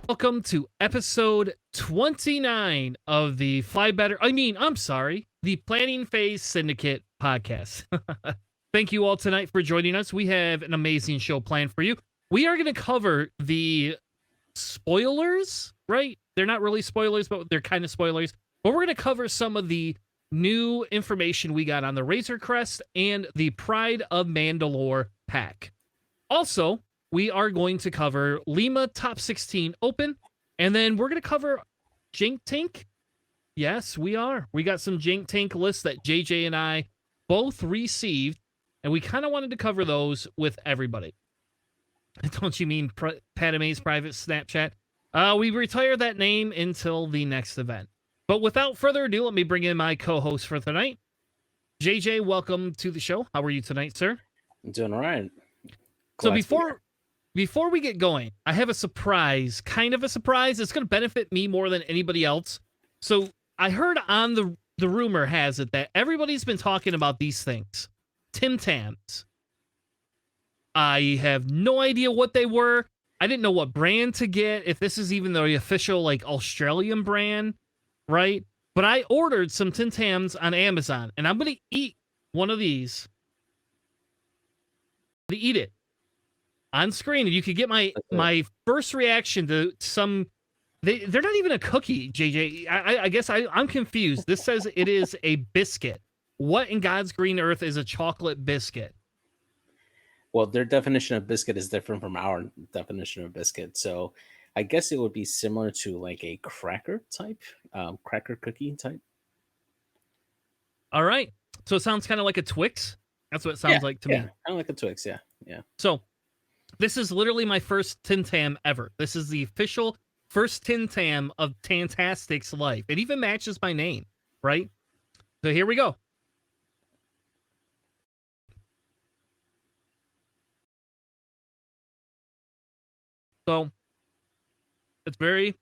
Welcome to episode 29 of the the Planning Phase Syndicate podcast. Thank you all tonight for joining us. We have an amazing show planned for you. We are going to cover the spoilers, right? They're not really spoilers, but they're kind of spoilers. But we're going to cover some of the new information we got on the Razer Crest and the Pride of Mandalore pack. Also, we are going to cover Lima Top 16 Open, and then we're going to cover Jank Tank. Yes, we are. We got some Jank Tank lists that JJ and I both received, and we kind of wanted to cover those with everybody. Don't you mean Padme's private Snapchat? We retire that name until the next event. But without further ado, let me bring in my co-host for tonight. JJ, welcome to the show. How are you tonight, sir? I'm doing all right. So before we get going, I have a surprise, kind of a surprise. It's going to benefit me more than anybody else. So I heard on the rumor has it that everybody's been talking about these things. Tim Tams. I have no idea what they were. I didn't know what brand to get, if this is even the official like Australian brand, right? But I ordered some Tim Tams on Amazon, and I'm going to eat one of these. To eat it on screen, and you could get my first reaction to some. They're not even a cookie, JJ. I guess I'm confused. This says it is a biscuit. What in God's green earth is a chocolate biscuit? Well, their definition of biscuit is different from our definition of biscuit. So I guess it would be similar to like a cracker type, cracker cookie type. All right. So it sounds kind of like a Twix. That's what it sounds like to me. Kind of like a Twix, yeah. So this is literally my first Tim Tam ever. This is the official first Tim Tam of Tantastic's life. It even matches my name, right? So here we go. So it's very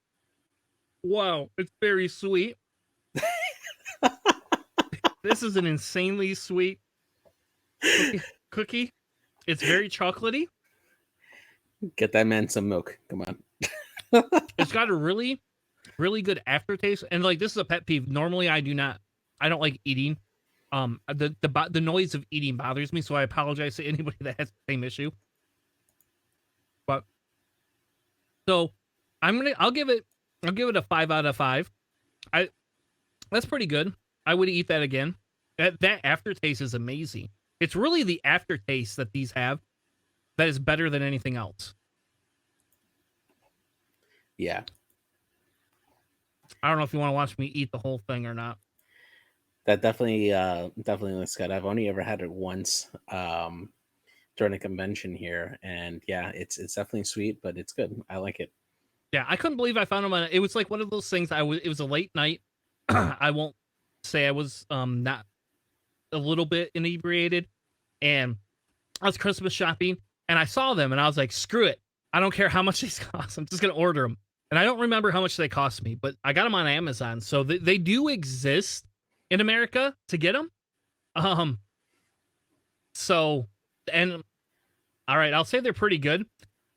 sweet. This is an insanely sweet cookie. It's very chocolatey. Get that man some milk. Come on. It's got a really, really good aftertaste. And like, this is a pet peeve. Normally I don't like eating. The noise of eating bothers me. So I apologize to anybody that has the same issue. But so I'll give it a 5 out of 5. That's pretty good. I would eat that again. That aftertaste is amazing. It's really the aftertaste that these have that is better than anything else. Yeah. I don't know if you want to watch me eat the whole thing or not. That definitely looks good. I've only ever had it once during a convention here, and yeah, it's definitely sweet, but it's good. I like it. Yeah, I couldn't believe I found them it was like one of those things. It was a late night. I won't say I was not a little bit inebriated, and I was Christmas shopping, and I saw them, and I was like, screw it. I don't care how much these cost. I'm just going to order them. And I don't remember how much they cost me, but I got them on Amazon. So they do exist in America to get them. So, and all right, I'll say they're pretty good.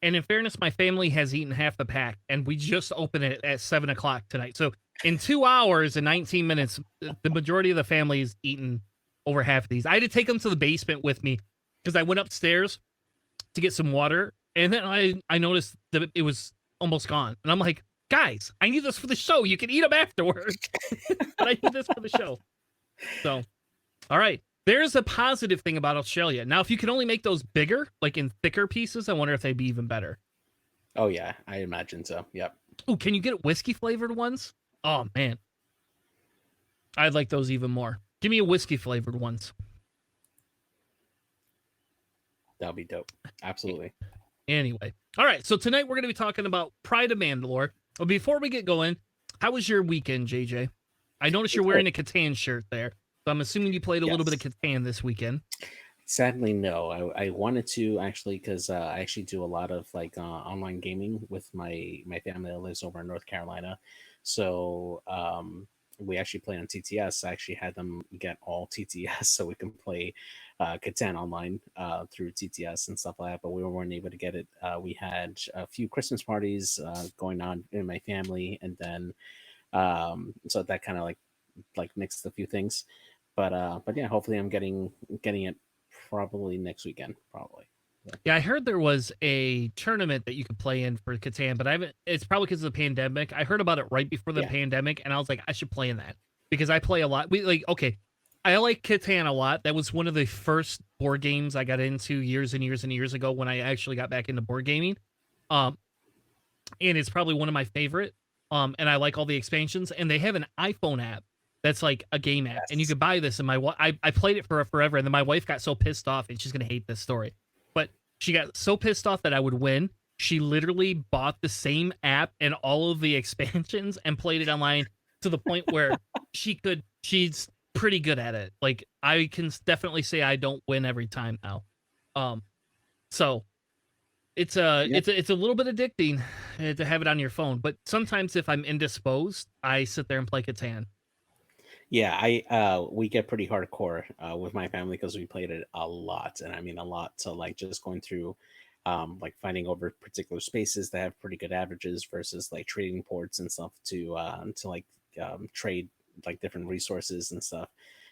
And in fairness, my family has eaten half the pack, and we just opened it at 7:00 tonight. So in 2 hours and 19 minutes, the majority of the family has eaten over half of these. I had to take them to the basement with me because I went upstairs to get some water. And then I noticed that it was almost gone. And I'm like, guys, I need this for the show. You can eat them afterwards. But I need this for the show. So, all right. There's a positive thing about Australia. Now, if you can only make those bigger, like in thicker pieces, I wonder if they'd be even better. Oh, yeah. I imagine so. Yep. Oh, can you get whiskey flavored ones? Oh man, I'd like those even more. Give me a whiskey flavored ones. That'll be dope. Absolutely. Anyway, all right. So tonight we're going to be talking about Pride of Mandalore. But before we get going, how was your weekend, JJ? I noticed It's you're good. wearing a Catan shirt there, so I'm assuming you played a little bit of Yes. Catan this weekend. Sadly, no. I wanted to actually because I actually do a lot of like online gaming with my family that lives over in North Carolina. So we actually play on TTS. I actually had them get all TTS so we can play Catan online through TTS and stuff like that. But we weren't able to get it. We had a few Christmas parties going on in my family, and then so that kind of like mixed a few things. But yeah, hopefully I'm getting it probably next weekend, probably. Yeah. Yeah, I heard there was a tournament that you could play in for Catan, but I haven't. It's probably because of the pandemic. I heard about it right before the Yeah. pandemic, and I was like, I should play in that because I play a lot. Okay, I like Catan a lot. That was one of the first board games I got into years and years and years ago when I actually got back into board gaming. Um, and it's probably one of my favorite. And I like all the expansions, and they have an iPhone app that's like a game app, and you Yes. could buy this. And I played it for forever, and then my wife got so pissed off, and she's gonna hate this story, but she got so pissed off that I would win. She literally bought the same app and all of the expansions and played it online to the point where she's pretty good at it. Like I can definitely say I don't win every time now. Um, so Yeah. it's a little bit addicting to have it on your phone, but sometimes if I'm indisposed, I sit there and play Catan. Yeah, I we get pretty hardcore with my family because we played it a lot, and I mean a lot. So like just going through like finding over particular spaces that have pretty good averages versus like trading ports and stuff to like trade like different resources and stuff.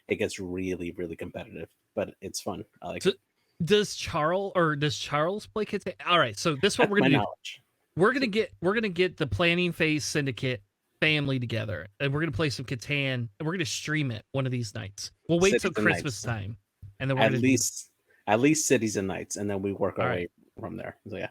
It gets really competitive, but it's fun. I like So it. does Charles play Catan? All right, so this is what That's we're my gonna do. knowledge. We're gonna get the Planning Phase Syndicate family together, and we're gonna play some Catan, and we're gonna stream it one of these nights. We'll wait till Cities and Christmas nights. time, and then we're At gonna do. least at least cities and nights, and then we work our All right. way from there. So yeah.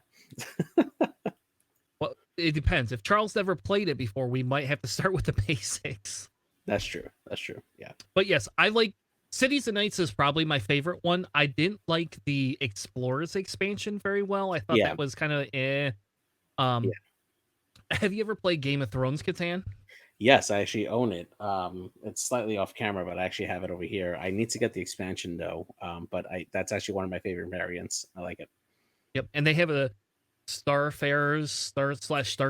Well, it depends. If Charles never played it before, we might have to start with the basics. That's true. That's true. Yeah. But yes, I like Cities and Nights is probably my favorite one. I didn't like the Explorers expansion very well. I thought Yeah. that was kind of eh. Yeah. Um, have you ever played Game of Thrones, Catan? Yes, I actually own it. It's slightly off camera, but I actually have it over here. I need to get the expansion though. But I that's actually one of my favorite variants. I like it. Yep, and they have a Starfarers Star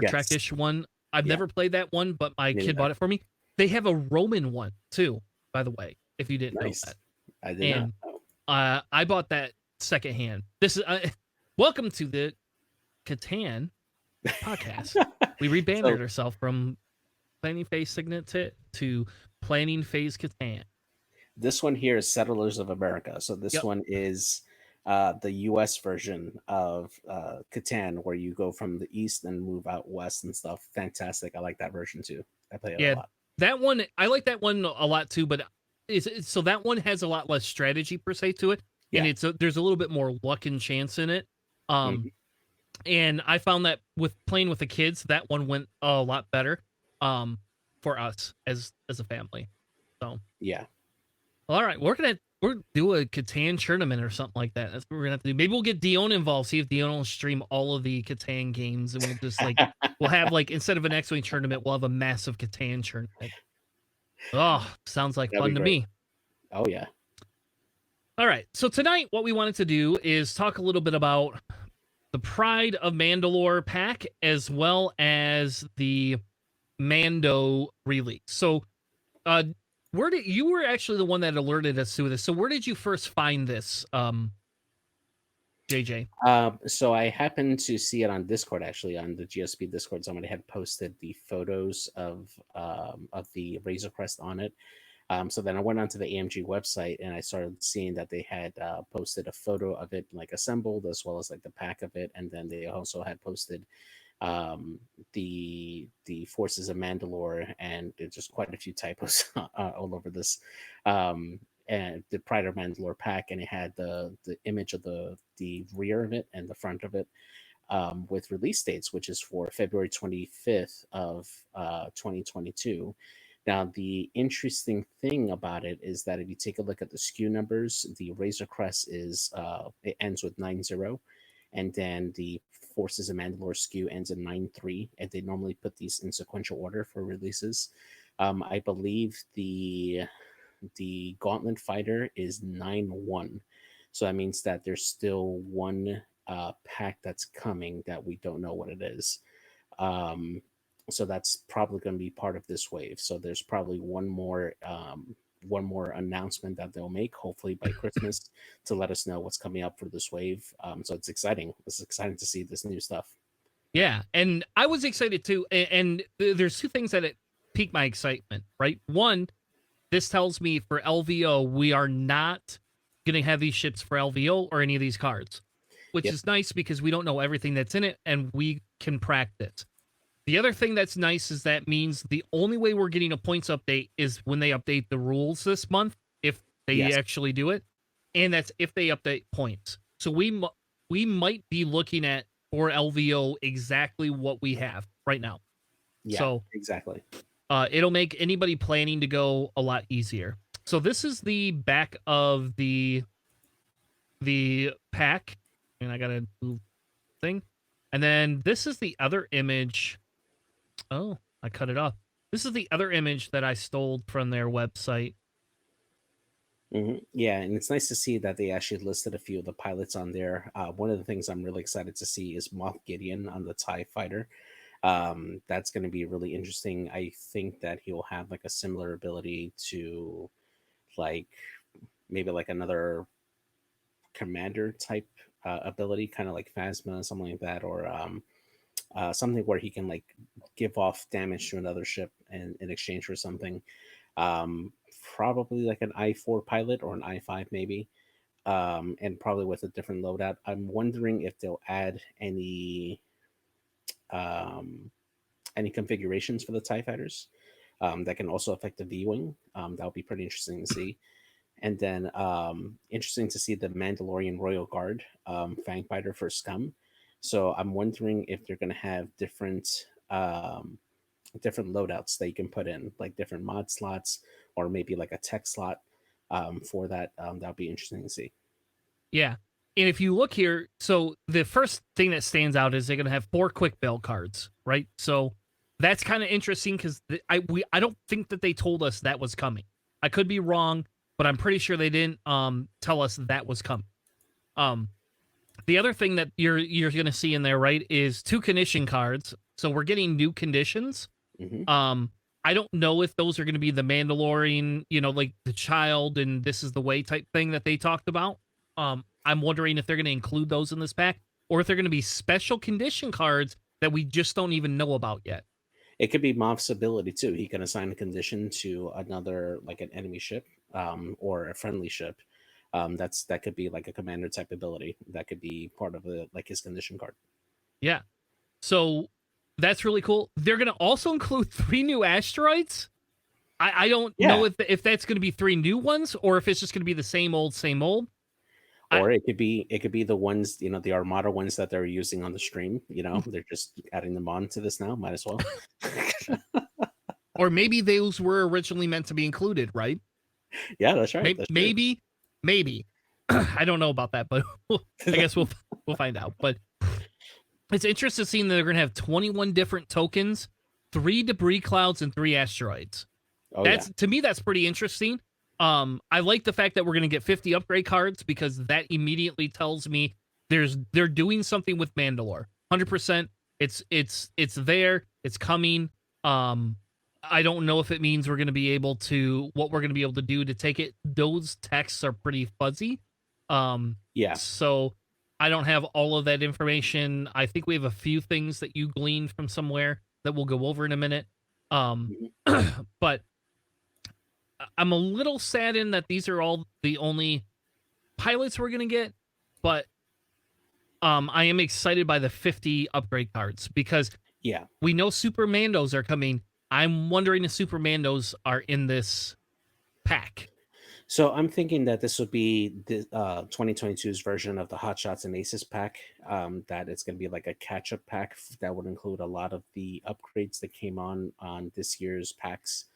Yes. Trek-ish one. I've Yeah. never played that one, but my Neither kid did bought it for me. They have a Roman one too, by the way, if you I. didn't know Nice. that. I did not And know. I bought that secondhand. This is welcome to the Catan podcast. We So rebranded ourselves from Planning Phase Signature to Planning Phase Catan. this one here is Settlers of America. So this Yep. one is the U.S. version of Catan, where you go from the east and move out west and stuff. Fantastic. I like that version too. I play it a Yeah, lot. that one I like that one a lot too, but so that one has a lot less strategy per se to it, and Yeah. there's a little bit more luck and chance in it. Um, Mhm. and I found that with playing with the kids, that one went a lot better. For us as a family. So, Yeah. all right, we're do a Catan tournament or something like that. That's what we're gonna have to do. Maybe we'll get Dion involved. See if Dion will stream all of the Catan games, and we'll just like we'll have like instead of an X-wing tournament, we'll have a massive Catan tournament. Oh, sounds like That'd be fun to great. me. Oh yeah. All right, so tonight what we wanted to do is talk a little bit about the Pride of Mandalore pack as well as the Mando release. So, uh, where did you were actually the one that alerted us to this? So, where did you first find this, JJ? So I happened to see it on Discord, actually on the GSP Discord. Somebody had posted the photos of the Razer Crest on it. So then I went onto the AMG website and I started seeing that they had posted a photo of it like assembled as well as like the pack of it, and then they also had posted um, the Forces of Mandalore, and it's just quite a few typos all over this. And the Pride of Mandalore pack, and it had the image of the rear of it and the front of it. with release dates, which is for February 25th of 2022. Now, the interesting thing about it is that if you take a look at the SKU numbers, the Razer Crest it ends with 90, and then the Forces of Mandalore SKU ends in 93, and they normally put these in sequential order for releases. I believe the Gauntlet Fighter is 9-1, so that means that there's still one pack that's coming that we don't know what it is. So that's probably going to be part of this wave. So there's probably one more announcement that they'll make, hopefully by Christmas, to let us know what's coming up for this wave. So it's exciting. It's exciting to see this new stuff. Yeah, and I was excited too. And there's two things that piqued my excitement. Right, one, this tells me for LVO we are not going to have these ships for LVO or any of these cards, which Yep. is nice because we don't know everything that's in it and we can practice. The other thing that's nice is that means the only way we're getting a points update is when they update the rules this month, if they Yes. actually do it, and that's if they update points. So we might be looking at for LVO exactly what we have right now. Yeah, so exactly. It'll make anybody planning to go a lot easier. So this is the back of the pack, and I got a thing, and then this is the other image. Oh, I cut it off. This is the other image that I stole from their website. Yeah, and it's nice to see that they actually listed a few of the pilots on there. One of the things I'm really excited to see is Moff Gideon on the TIE fighter. That's going to be really interesting. I think that he'll have like a similar ability to like maybe like another commander type ability, kind of like Phasma, something like that, or something where he can like give off damage to another ship in exchange for something. Probably like an I-4 pilot or an I-5 maybe, and probably with a different loadout. I'm wondering if they'll add um, any configurations for the TIE fighters that can also affect the V-wing. That would be pretty interesting to see. And then interesting to see the Mandalorian Royal Guard Fang Fighter for Scum. So I'm wondering if they're going to have different loadouts that you can put in, like different mod slots, or maybe like a tech slot for that. That would be interesting to see. Yeah. And if you look here, so the first thing that stands out is they're going to have 4 quick bail cards, right? So that's kind of interesting because I don't think that they told us that was coming. I could be wrong, but I'm pretty sure they didn't tell us that was coming. The other thing that you're going to see in there, right, is 2 condition cards. So we're getting new conditions. Mm-hmm. I don't know if those are going to be the Mandalorian, like the child and this is the way type thing that they talked about. I'm wondering if they're going to include those in this pack or if they're going to be special condition cards that we just don't even know about yet. It could be Moff's ability too. He can assign a condition to another, like an enemy ship or a friendly ship. That could be like a commander type ability. That could be part of his condition card. Yeah. So that's really cool. They're going to also include 3 new asteroids. I don't know if that's going to be 3 new ones or if it's just going to be the same old, same old. Or it could be the ones, the Armada ones that they're using on the stream. They're just adding them on to this now. Might as well. Or maybe those were originally meant to be included, right? Yeah, that's right. Maybe. I don't know about that, but I guess we'll find out. But it's interesting seeing that they're going to have 21 different tokens, 3 debris clouds, and 3 asteroids. To me, that's pretty interesting. I like the fact that we're going to get 50 upgrade cards because that immediately tells me they're doing something with Mandalore. 100%. It's there. It's coming. I don't know if it means what we're going to be able to do to take it. Those texts are pretty fuzzy. So I don't have all of that information. I think we have a few things that you gleaned from somewhere that we'll go over in a minute. But I'm a little saddened that these are all the only pilots we're going to get, but I am excited by the 50 upgrade cards because we know Super Mandos are coming. I'm wondering if Super Mandos are in this pack. So I'm thinking that this would be the 2022's version of the Hot Shots and Aces pack. That it's going to be like a catch-up pack that would include a lot of the upgrades that came on this year's packs,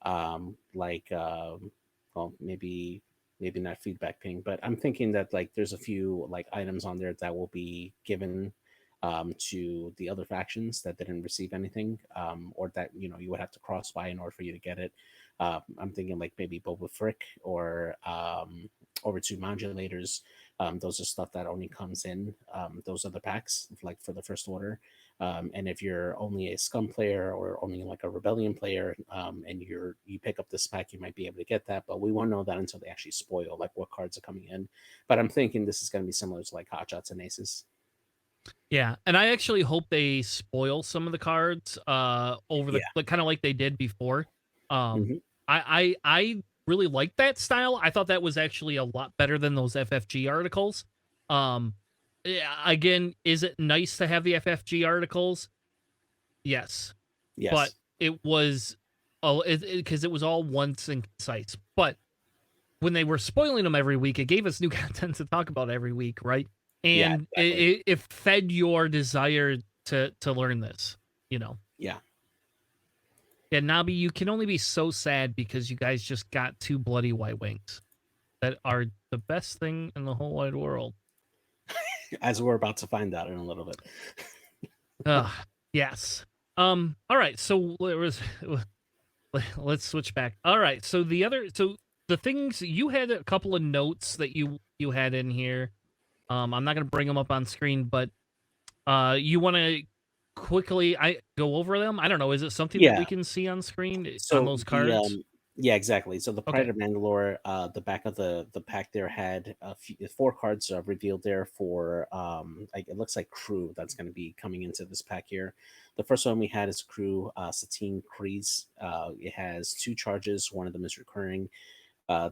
like well, maybe not feedback ping, but I'm thinking that like there's a few like items on there that will be given to the other factions that didn't receive anything, or that you would have to cross by in order for you to get it. I'm thinking like maybe Boba Frick or over two modulators. Those are stuff that only comes in those other packs, like for the first order. And if you're only a scum player or only like a rebellion player, and you pick up this pack, you might be able to get that. But we won't know that until they actually spoil like what cards are coming in. But I'm thinking this is going to be similar to like Hot Shots and Aces. Yeah, and I actually hope they spoil some of the cards over the Yeah. like, kind of like they did before. Um, Hmm. I really like that style. I thought that was actually a lot better than those FFG articles. Yeah, again, is it nice to have the FFG articles? Yes, but Yes. it was because it was all once and concise. But when they were spoiling them every week, it gave us new content to talk about every week, right? Yeah. And Exactly. it fed your desire to learn this, you know. Yeah. Yeah, Nabi, you can only be so sad because you guys just got two bloody white wings that are the best thing in the whole wide world. As we're about to find out in a little bit. Ugh, yes. All right, so let's switch back. All right, so the things you had a couple of notes that you had in here. I'm not gonna bring them up on screen, but you want to quickly I go over them? I don't know. Is it something that we Yeah. can see on screen on So those the cards? yeah, exactly. So the Pride Okay. of Mandalore, the back of the pack there had four cards revealed there for like it looks like crew that's going to be coming into this pack here. The first one we had is crew Satine Kreese. It has two charges. One of them is recurring.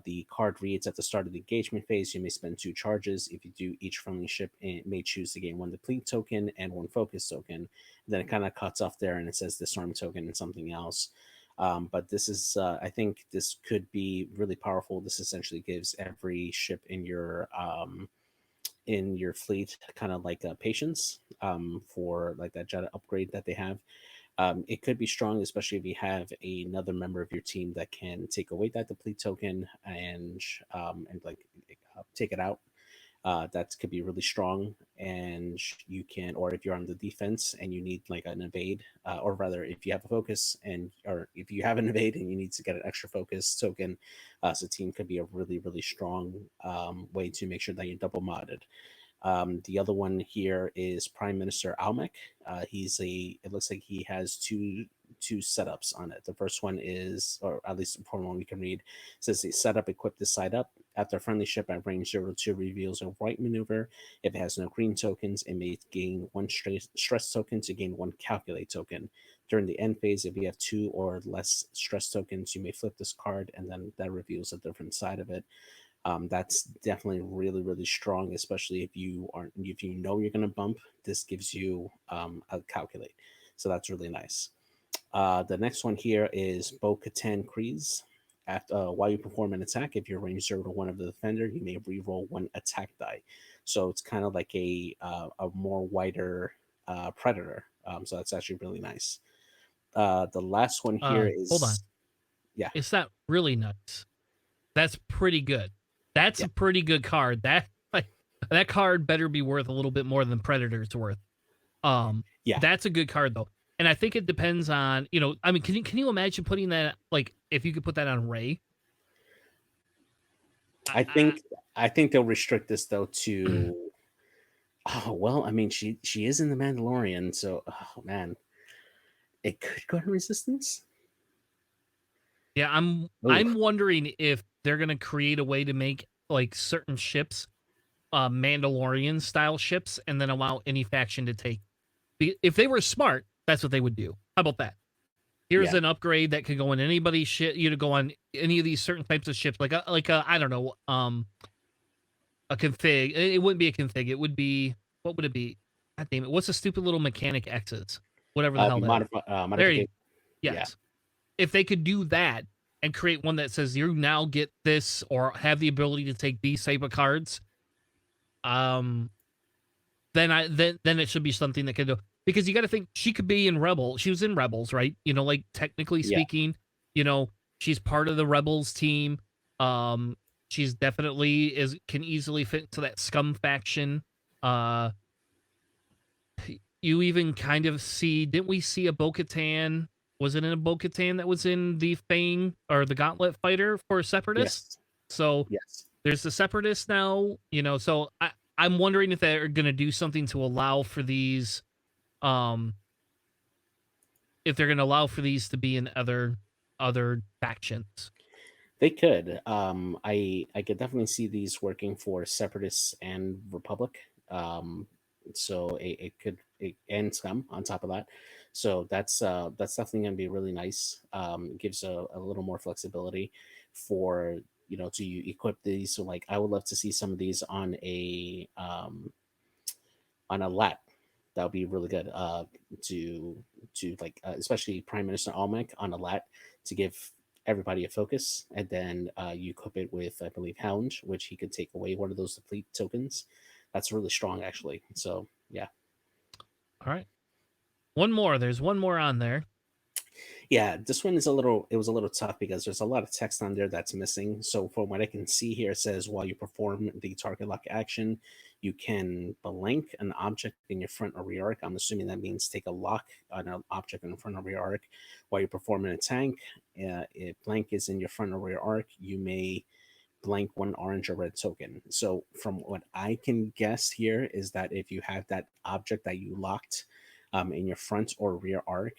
The card reads at the start of the engagement phase, you may spend two charges. If you do, each friendly ship may choose to gain one deplete token and one focus token. Then it kind of cuts off there and it says disarm token and something else. But this is, I think this could be really powerful. This essentially gives every ship in your fleet kind of like a patience for like that Jedi upgrade that they have. It could be strong, especially if you have another member of your team that can take away that deplete token and like take it out. That could be really strong, and you can, or if you're on the defense and you need like an evade, or rather, if you have a focus or if you have an evade and you need to get an extra focus token, Satine could be a really strong way to make sure that you're double modded. The other one here is Prime Minister Almec. It looks like he has two setups on it. The first one is, or at least the important one we can read, says the setup equip this side up. After a friendly ship at range 0 2 reveals a right maneuver. If it has no green tokens, it may gain one stress token to gain one calculate token. During the end phase, if you have two or less stress tokens, you may flip this card and then that reveals a different side of it. That's definitely really strong, especially if you know you're going to bump. This gives you a calculate, so that's really nice. The next one here is Bo Katan Kreese. After while you perform an attack, if you're range 0 to 1 of the defender, you may re-roll one attack die. So it's kind of like a more wider predator. So that's actually really nice. The last one here Hold on. is yeah, It's not really nice. That's pretty good. That's yeah, a pretty good card. That like, that card better be worth a little bit more than Predator's worth. yeah. That's a good card though. And I think it depends on, I mean, can you imagine putting that, like, if you could put that on Ray? I, I I, think I think they'll restrict this though to oh well, I mean she is in the Mandalorian, so oh man, it could go to Resistance. yeah, Oh I'm wondering if they're gonna create a way to make like certain ships, Mandalorian style ships, and then allow any faction to take. If they were smart, that's what they would do. How about that? Here's yeah, an upgrade that could go on anybody's ship. You to go on any of these certain types of ships, like a I don't know, a config. It wouldn't be a config. It would be, what would it be? God damn it! What's the stupid little mechanic X's? Whatever the hell the that is. There you modification. Yeah, yes. If they could do that, and create one that says you now get this or have the ability to take these type of cards, um, then it should be something that can do, because you got to think she could be in Rebel. She was in Rebels, right? Like technically Yeah. speaking, she's part of the Rebels team. Um, she's definitely can easily fit into that scum faction. Uh, you even kind of see, didn't we see a Bo-Katan? Was it in a Bo-Katan that was in the Fang or the Gauntlet fighter for Separatists? Yes. So Yes. there's the Separatists now, so I'm wondering if they're going to do something to allow for these, um, if they're going to allow for these to be in other factions. They could. I could definitely see these working for Separatists and Republic. So it could and Scum on top of that. So that's definitely going to be really nice. It gives a little more flexibility for to equip these. So like I would love to see some of these on a lat. That would be really good. To like especially Prime Minister Almec on a lat to give everybody a focus, and then you equip it with I believe Hound, which he could take away one of those deplete tokens. That's really strong actually. So yeah. All right. One more. There's one more on there. Yeah, this one is it was a little tough because there's a lot of text on there that's missing. So from what I can see here, it says while you perform the target lock action, you can blank an object in your front or rear arc. I'm assuming that means take a lock on an object in the front or rear arc while you're performing a tank. If blank is in your front or rear arc, you may blank one orange or red token. So from what I can guess here is that if you have that object that you locked in your front or rear arc,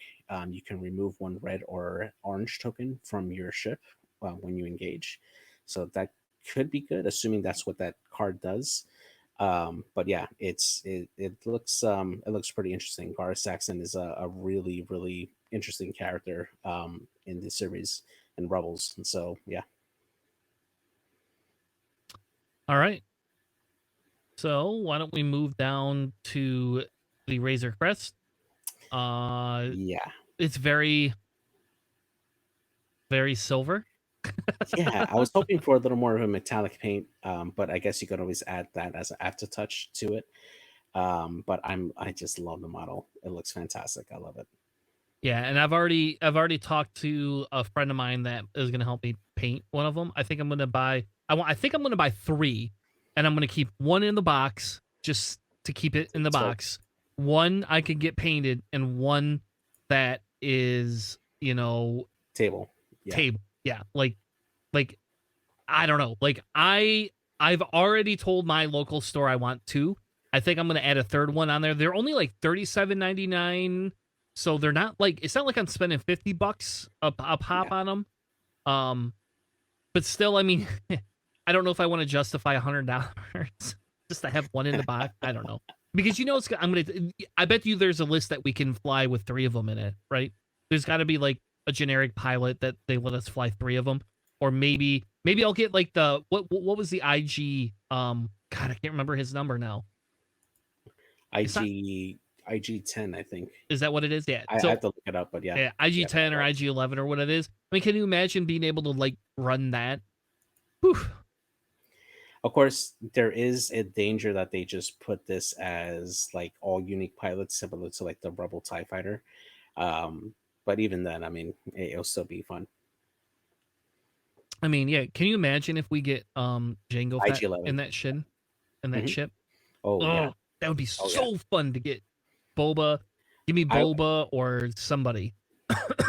you can remove one red or orange token from your ship when you engage. So that could be good, assuming that's what that card does. But yeah, it looks pretty interesting. Gar Saxon is a really really interesting character in the series and Rebels, and so yeah. All right. So why don't we move down to the Razer Crest? Yeah. It's very, very silver. Yeah, I was hoping for a little more of a metallic paint, but I guess you could always add that as an aftertouch to it. But I just love the model. It looks fantastic. I love it. Yeah, and I've already talked to a friend of mine that is going to help me paint one of them. I think I'm going to buy I think I'm going to buy 3, and I'm going to keep one in the box just to keep it in the So box. One I can get painted, and one that is, table. Yeah. table. Yeah, like I don't know. Like I've already told my local store I want 2. I think I'm gonna add a third one on there. They're only like $37.99, so they're not like, it's not like I'm spending $50 a pop Yeah. on them. But still, I mean, I don't know if I want to justify $100 just to have one in the box. I don't know, because I bet you there's a list that we can fly with 3 of them in it, right? There's got to be like a generic pilot that they let us fly 3 of them, or maybe I'll get like the what was the IG, God, I can't remember his number now. It's not, IG 10, I think. is that what it is? Yeah. I So have to look it up, but yeah. yeah, Yeah. IG-10 or IG-11 or what it is. I mean, can you imagine being able to like run that? Whew. Of course, there is a danger that they just put this as like all unique pilots, similar to like the Rebel TIE Fighter. But even then, I mean, it'll still be fun. I mean, yeah. Can you imagine if we get Jango Fett in IG-11. that shin in that Hmm. ship? Oh yeah. Oh, that would be Oh yeah. so fun to get Boba. Give me I Boba or somebody.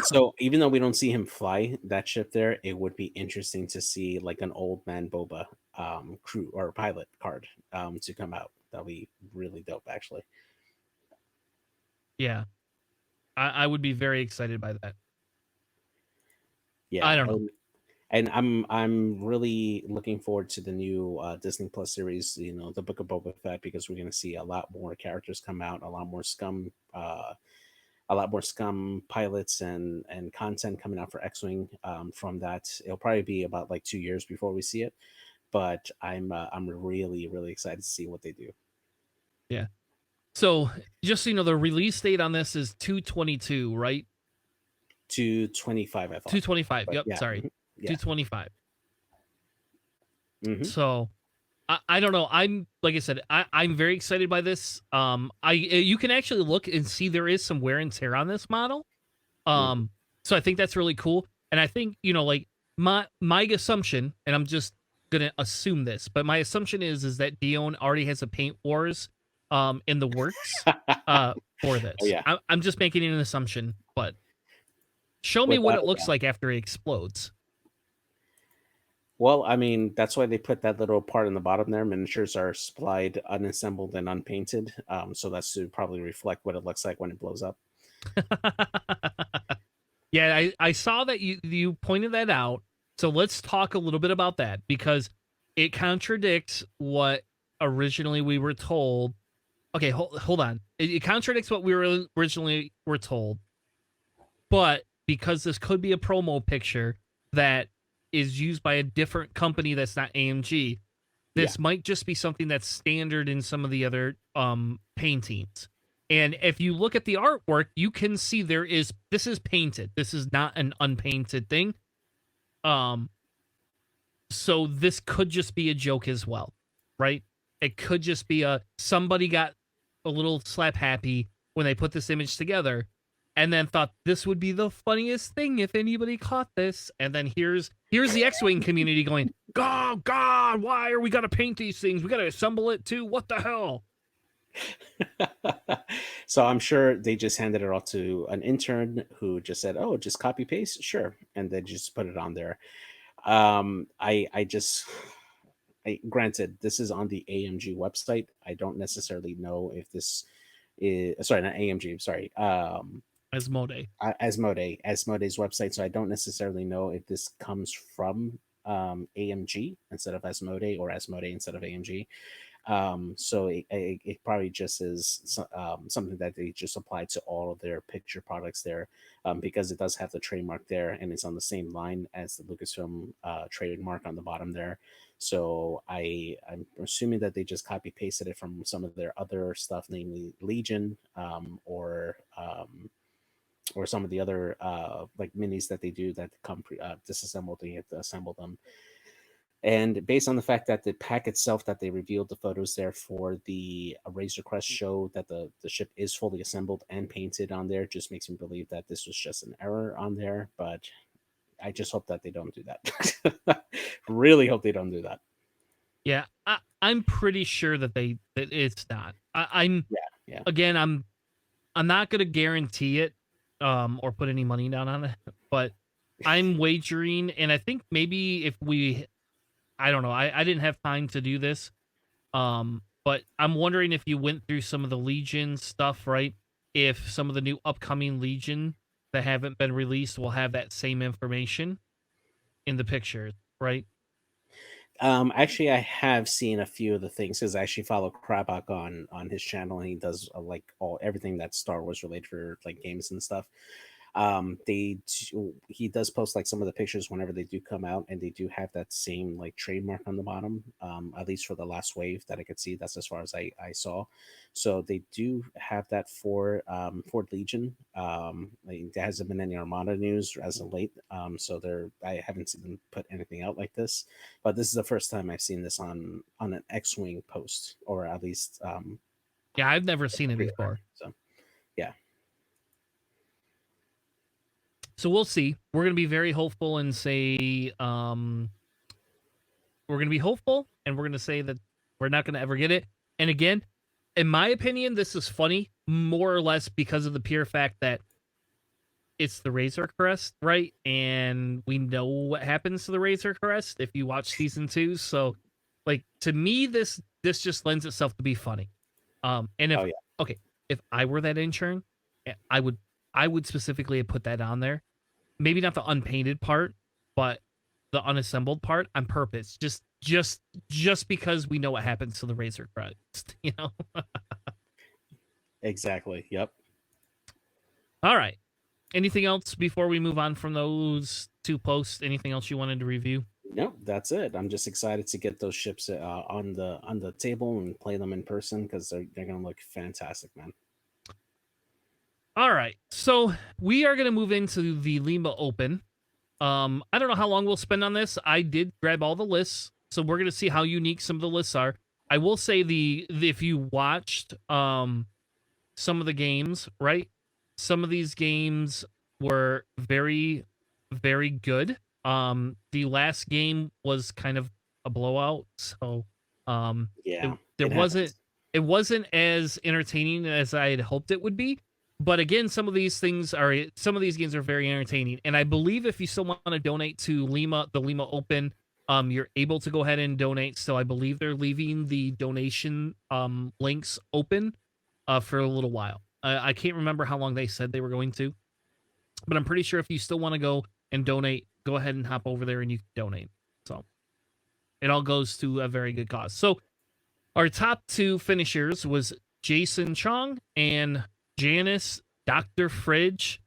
So even though we don't see him fly that ship there, it would be interesting to see like an old man Boba crew or pilot card to come out. That'll be really dope, actually. Yeah, I would be very excited by that. I Yeah, don't know. and I'm really looking forward to the new Disney Plus series. The Book of Boba Fett, because we're going to see a lot more characters come out, a lot more scum pilots and content coming out for X-wing. From that, it'll probably be about like 2 years before we see it, but I'm really really excited to see what they do. Yeah. So just so you know, the release date on this is 2/22, right? 225, I thought, 2/25. but Yep. yeah. Sorry. Mhm. Yeah. 225. Hmm. So I don't know. I'm like I said, I'm very excited by this. You can actually look and see there is some wear and tear on this model. Hmm. So I think that's really cool. And I think, like my assumption, and I'm just gonna assume this, but my assumption is that Dion already has a paint wars in the works for Oh this. yeah, I'm just making an assumption, but show me what without it a looks doubt. like after it explodes. Well, I mean, that's why they put that little part in the bottom there. Miniatures are supplied unassembled and unpainted. So that's to probably reflect what it looks like when it blows up. Yeah, I saw that you pointed that out. So let's talk a little bit about that because it contradicts what originally we were told. Okay, hold on. It contradicts what we were originally were told, but because this could be a promo picture that is used by a different company that's not AMG, Yeah. this might just be something that's standard in some of the other paintings. And if you look at the artwork, you can see this is painted. This is not an unpainted thing. Um so this could just be a joke as well, right? It could just be somebody got a little slap happy when they put this image together and then thought this would be the funniest thing if anybody caught this. And then here's the X-Wing community going, "Oh God, why are we gonna paint these things? We gotta assemble it too. What the hell?" So I'm sure they just handed it off to an intern who just said, "Oh, just copy paste, sure," and they just put it on there. I just, granted, this is on the AMG website. I don't necessarily know if this is, sorry, not AMG, sorry, Asmodee. Asmodee's website. So I don't necessarily know if this comes from AMG instead of Asmodee, or Asmodee instead of AMG. So it probably just is something that they just apply to all of their picture products there, because it does have the trademark there and it's on the same line as the Lucasfilm trademark on the bottom there. So I'm assuming that they just copy pasted it from some of their other stuff, namely Legion, or some of the other like minis that they do that come disassembled. They have to assemble them. And based on the fact that the pack itself, that they revealed the photos there for the Razer Crest show, that the ship is fully assembled and painted on there, just makes me believe that this was just an error on there. But I just hope that they don't do that. Really hope they don't do that. Yeah, I'm pretty sure that it's not. I'm Yeah, yeah. again, I'm not gonna guarantee it, or put any money down on it, but I'm wagering, and I think maybe if I don't know, I didn't have time to do this, but I'm wondering if you went through some of the Legion stuff, right? If some of the new upcoming Legion that haven't been released will have that same information in the pictures, right? Actually, I have seen a few of the things because I actually follow Krabak on his channel, and he does like everything that's Star Wars related for like games and stuff. He does post like some of the pictures whenever they do come out, and they do have that same like trademark on the bottom, at least for the last wave that I could see. That's as far as I saw. So they do have that for Legion. Like, there hasn't been any Armada news as of late, so I haven't seen them put anything out like this, but this is the first time I've seen this on an X-wing post, or at least Yeah, I've never seen it pre-order. before. So yeah. So we'll see. We're gonna be very hopeful and say, we're gonna be hopeful, and we're gonna say that we're not gonna ever get it. And again, in my opinion, this is funny more or less because of the pure fact that it's the Razer Crest, right? And we know what happens to the Razer Crest if you watch season 2. So, like, to me, this just lends itself to be funny. And Oh if yeah. okay, if I were that intern, I would specifically put that on there. Maybe not the unpainted part, but the unassembled part on purpose. Just because we know what happens to the Razer Crest, you know. Exactly. Yep. All right. Anything else before we move on from those two posts? Anything else you wanted to review? No, that's it. I'm just excited to get those ships on the table and play them in person, because they're gonna look fantastic, man. All right. So we are going to move into the Lima Open. I don't know how long we'll spend on this. I did grab all the lists, so we're gonna see how unique some of the lists are. I will say the if you watched some of the games, right? Some of these games were very, very good. The last game was kind of a blowout, so Yeah, there it wasn't happens. it wasn't as entertaining as I had hoped it would be. But again, some of these games are very entertaining, and I believe if you still want to donate to the Lima Open, you're able to go ahead and donate. So I believe they're leaving the donation links open for a little while. I can't remember how long they said they were going to, but I'm pretty sure if you still want to go and donate, go ahead and hop over there and you can donate. So it all goes to a very good cause. So our top two finishers was Jason Chong and Janice Dr. Fridge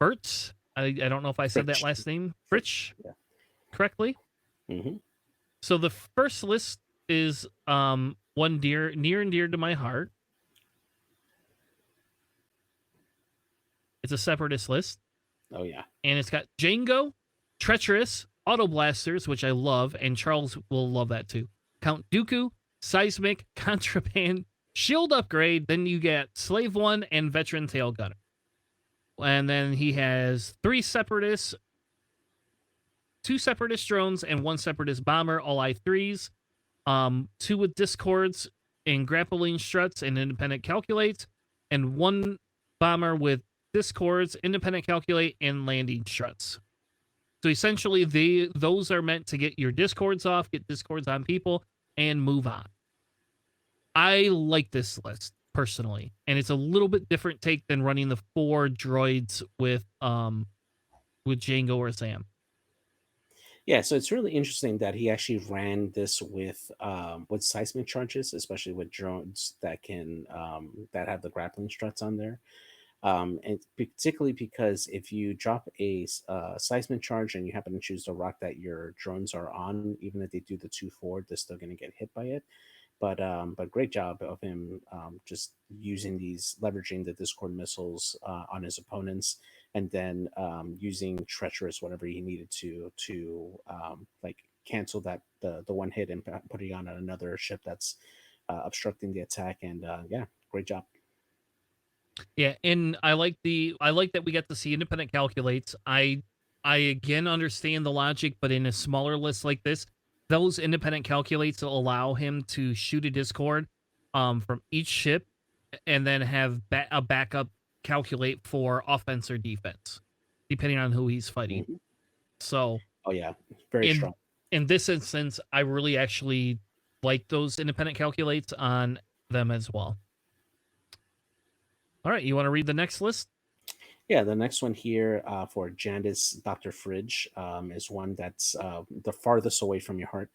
Bertz. I don't know if I said that Fritch. last name, Fritch. Fritch, Yeah. correctly. Hmm. So the first list is one near and dear to my heart. It's a separatist list. Oh yeah. And it's got Django, Treacherous, Auto Blasters, which I love, and Charles will love that too. Count Dooku, Seismic, Contraband, Shield Upgrade. Then you get Slave One and Veteran Tail Gunner. And then he has two Separatist drones, and one Separatist bomber, all I3s. Two with Discords and grappling struts and independent calculates, and one bomber with Discords, independent calculate, and landing struts. So essentially, those are meant to get your Discords off, get Discords on people, and move on. I like this list personally, and it's a little bit different take than running the 4 droids with Django or Sam. Yeah, so it's really interesting that he actually ran this with seismic charges, especially with drones that can that have the grappling struts on there. And particularly because if you drop a seismic charge and you happen to choose the rock that your drones are on, even if they do the 2 forward, they're still going to get hit by it. But great job of him just using these, leveraging the Discord missiles on his opponents, and then using treacherous whatever he needed to like cancel the one hit and putting on another ship that's obstructing the attack. And yeah, great job. Yeah, and I like that we get to see independent calculates. I again understand the logic, but in a smaller list like this, those independent calculates will allow him to shoot a discord from each ship and then have a backup calculate for offense or defense, depending on who he's fighting. Mhm. So Oh yeah, very in strong. in this instance, I really actually like those independent calculates on them as well. All right, you want to read the next list? Yeah, the next one here for Jandis Dr. Fridge is one that's the farthest away from your heart.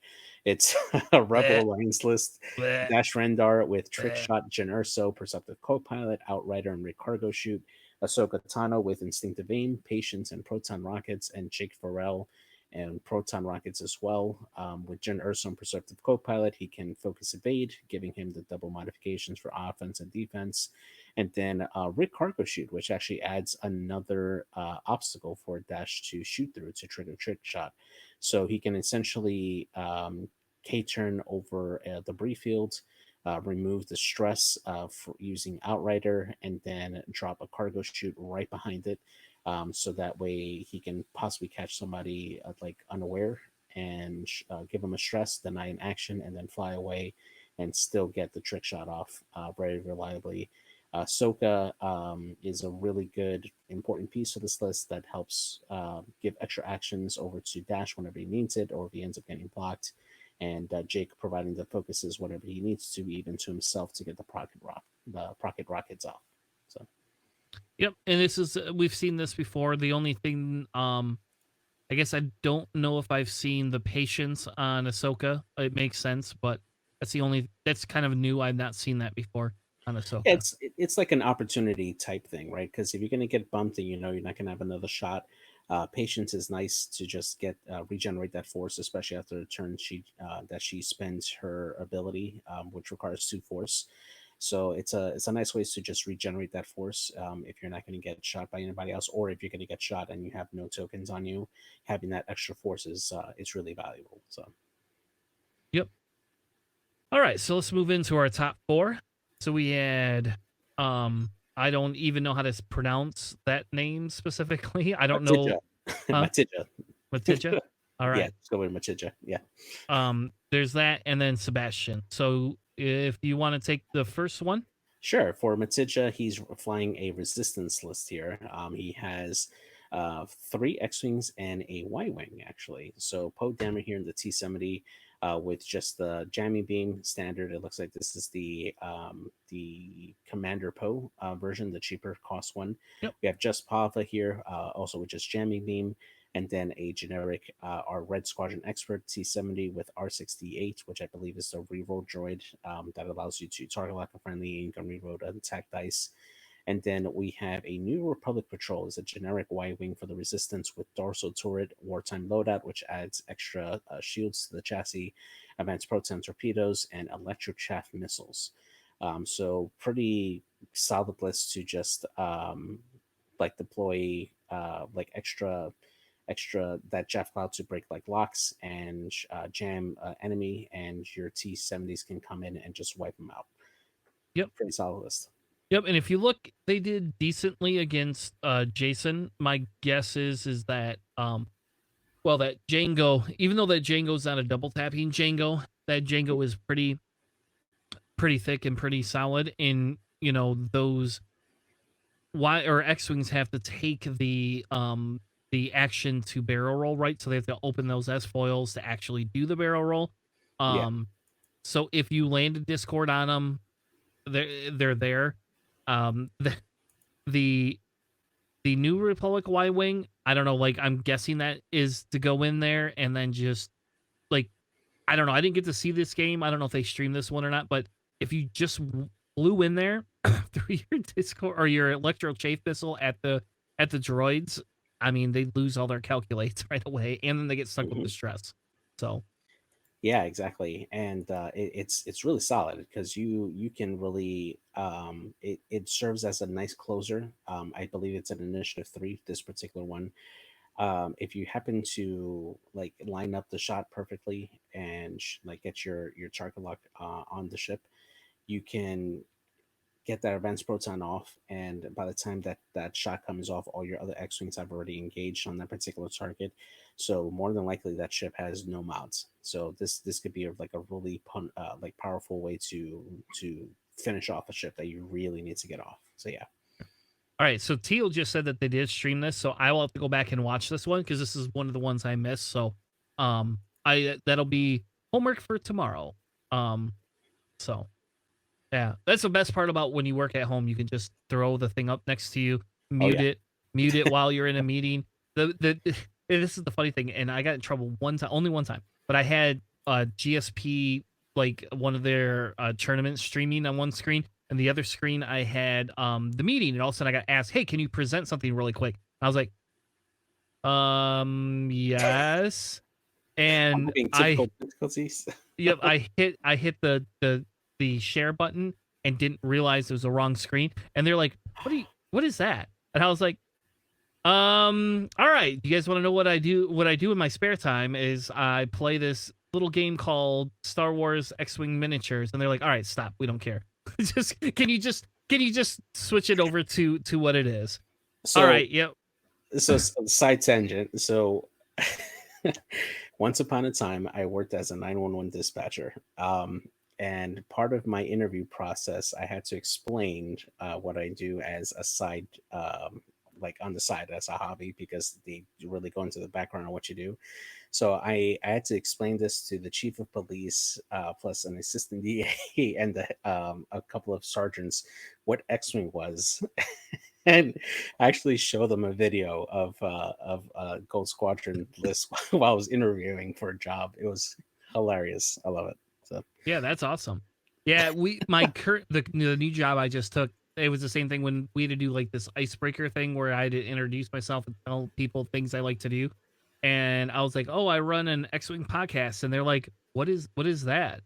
It's a Rebel Bleh, Alliance list. bleh, Dash Rendar with Trick bleh. Shot, Jyn Erso, Perceptive Co-Pilot, Outrider, and Recargo Shoot. Ahsoka Tano with Instinctive Aim, Patience, and Proton Rockets, and Jake Farrell and Proton Rockets as well. With Jyn Erso and Perceptive Co-Pilot, he can focus evade, giving him the double modifications for offense and defense. And then Rick Cargo Shoot, which actually adds another obstacle for Dash to shoot through to trigger Trick Shot. So he can essentially K-turn over the Bree field, remove the stress for using Outrider, and then drop a Cargo Shoot right behind it. So that way he can possibly catch somebody like unaware and give them a stress, deny an action, and then fly away and still get the trick shot off very reliably. Soka is a really good, important piece of this list that helps give extra actions over to Dash whenever he needs it, or if he ends up getting blocked. And Jake providing the focuses whenever he needs to, even to himself, to get the pocket rockets off. So Yep, and this is we've seen this before. The only thing, I guess I don't know if I've seen the patience on Ahsoka. It makes sense, but that's kind of new. I've not seen that before on yeah, Ahsoka. it's like an opportunity type thing, right? Because if you're going to get bumped and you know you're not going to have another shot, patience is nice to just get regenerate that force, especially after the turn she that she spends her ability, which requires 2 force. So it's a nice way to just regenerate that force if you're not going to get shot by anybody else, or if you're going to get shot and you have no tokens on you, having that extra force is really valuable. So Yep. All right, so let's move into our top 4. So we had I don't even know how to pronounce that name specifically. I don't know. Matidja, Huh? Matidja, Matidja? All yeah, right. let's go with Matidja. Yeah. There's that, and then Sebastian. So if you want to take the first one. Sure. For Matidja, he's flying a resistance list here. He has 3 X-Wings and a Y-Wing, actually. So Poe Dameron here in the T-70 with just the jamming beam standard. It looks like this is the Commander Poe version, the cheaper cost one. Yep. We have just Pava here, also with just jamming beam, and then a generic our Red Squadron Expert T-70 with R68, which I believe is the reroll droid that allows you to target lock a friendly and you can reroll an attack dice. And then we have a New Republic Patrol is a generic Y-Wing for the Resistance with dorsal turret, wartime loadout, which adds extra shields to the chassis, advanced proton torpedoes, and electric chaff missiles. So pretty solid list to just like deploy like extra that Jeff Cloud to break like locks and jam enemy, and your T-70s can come in and just wipe them out. Yep. Pretty solid list. Yep, and if you look, they did decently against Jason. My guess is that well, that Django, even though that Django's not a double tapping Django, that Django is pretty thick and pretty solid. In those Y or X-Wings have to take the action to barrel roll, right? So they have to open those S foils to actually do the barrel roll. Yeah. So if you land a Discord on them, they're there. The New Republic Y-Wing, I don't know, like I'm guessing that is to go in there and then just like, I don't know. I didn't get to see this game. I don't know if they streamed this one or not, but if you just flew in there through your Discord or your electro chafe missile at the droids, I mean, they lose all their calculates right away, and then they get stuck with the stress. So yeah, exactly, and it's really solid because you can really it serves as a nice closer. I believe it's an initiative 3, this particular one. If you happen to like line up the shot perfectly and like get your target lock on the ship, you can get that advanced proton off, and by the time that shot comes off, all your other X-Wings have already engaged on that particular target. So more than likely that ship has no mods. So this could be like a really like powerful way to finish off a ship that you really need to get off. So yeah. all right, so Teal just said that they did stream this, so I will have to go back and watch this one because this is one of the ones I missed. So that'll be homework for tomorrow. So yeah, that's the best part about when you work at home. You can just throw the thing up next to you, Oh yeah. mute it while you're in a meeting. This is the funny thing, and I got in trouble one time, only one time, but I had GSP, like one of their tournaments streaming on one screen, and the other screen I had the meeting, and all of a sudden I got asked, "Hey, can you present something really quick?" I was like, yes, I'm and having typical difficulties. yep, I hit the share button and didn't realize it was the wrong screen. And they're like, what is that? And I was like, all right, you guys want to know what I do? What I do in my spare time is I play this little game called Star Wars X-Wing Miniatures. And they're like, all right, stop. We don't care. Can you just switch it over to what it is? So All right, yep. so side tangent. So once upon a time, I worked as a 911 dispatcher. And part of my interview process, I had to explain what I do as a side, like on the side as a hobby, because they really go into the background on what you do. So I had to explain this to the chief of police, plus an assistant DA, and a couple of sergeants, what X-Wing was. And actually show them a video of Gold Squadron list while I was interviewing for a job. It was hilarious. I love it. So Yeah, that's awesome. Yeah, my current the new job I just took, it was the same thing when we had to do like this icebreaker thing where I had to introduce myself and tell people things I like to do. And I was like, "Oh, I run an X-Wing podcast." And they're like, what is that?"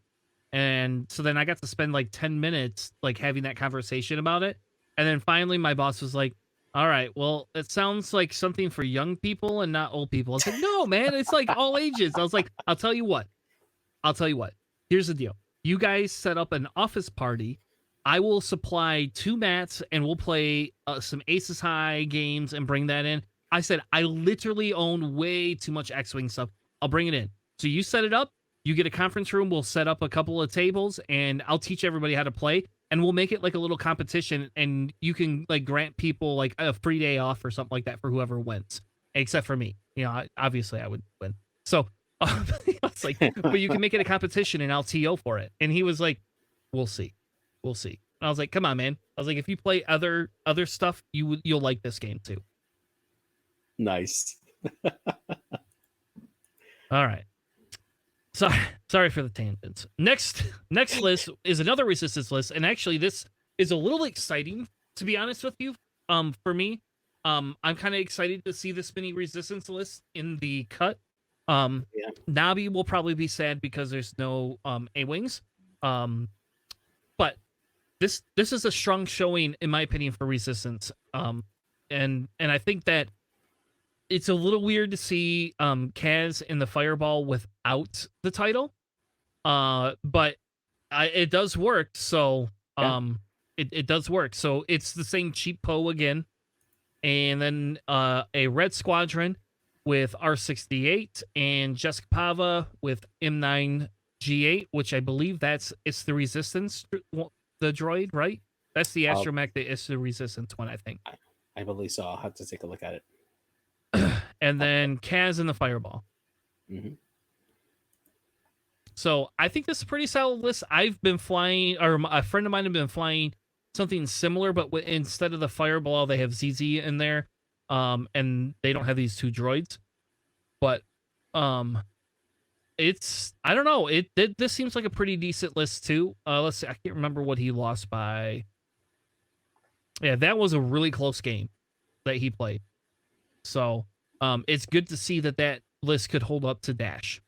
And so then I got to spend like 10 minutes like having that conversation about it. And then finally my boss was like, all right, well, it sounds like something for young people and not old people. I was like, no, man, it's like all ages. I was like, I'll tell you what. Here's the deal. You guys set up an office party. I will supply 2 mats and we'll play some Aces High games and bring that in. I said, I literally own way too much X-Wing stuff. I'll bring it in. So you set it up. You get a conference room. We'll set up a couple of tables and I'll teach everybody how to play. And we'll make it like a little competition. And you can like grant people like a free day off or something like that for whoever wins, except for me. You know, obviously I would win. So I was like, but you can make it a competition and I'll TO for it. And he was like, we'll see. We'll see. And I was like, come on, man. I was like, if you play other stuff, you'll like this game too. Nice. All right. Sorry for the tangents. Next list is another resistance list, and actually this is a little exciting, to be honest with you. For me, I'm kind of excited to see this mini resistance list in the cut. Yeah. Nabi will probably be sad because there's no A-wings. But this is a strong showing, in my opinion, for resistance. And I think that it's a little weird to see Kaz in the Fireball without the title. But it does work, so it does work. So it's the same cheap Poe again. And then a Red Squadron with R68 and Jessica Pava with M9G8, which I believe it's the Resistance, the droid, right? That's the astromech that is the Resistance one, I think. I believe so. I'll have to take a look at it. And then Kaz in the Fireball. Mm-hmm. So I think this is a pretty solid list. I've been flying, or a friend of mine have been flying something similar, but instead of the Fireball, they have ZZ in there. And they don't have these 2 droids. But it's, I don't know. This seems like a pretty decent list too. Let's see. I can't remember what he lost by. Yeah, that was a really close game that he played. So it's good to see that list could hold up to Dash.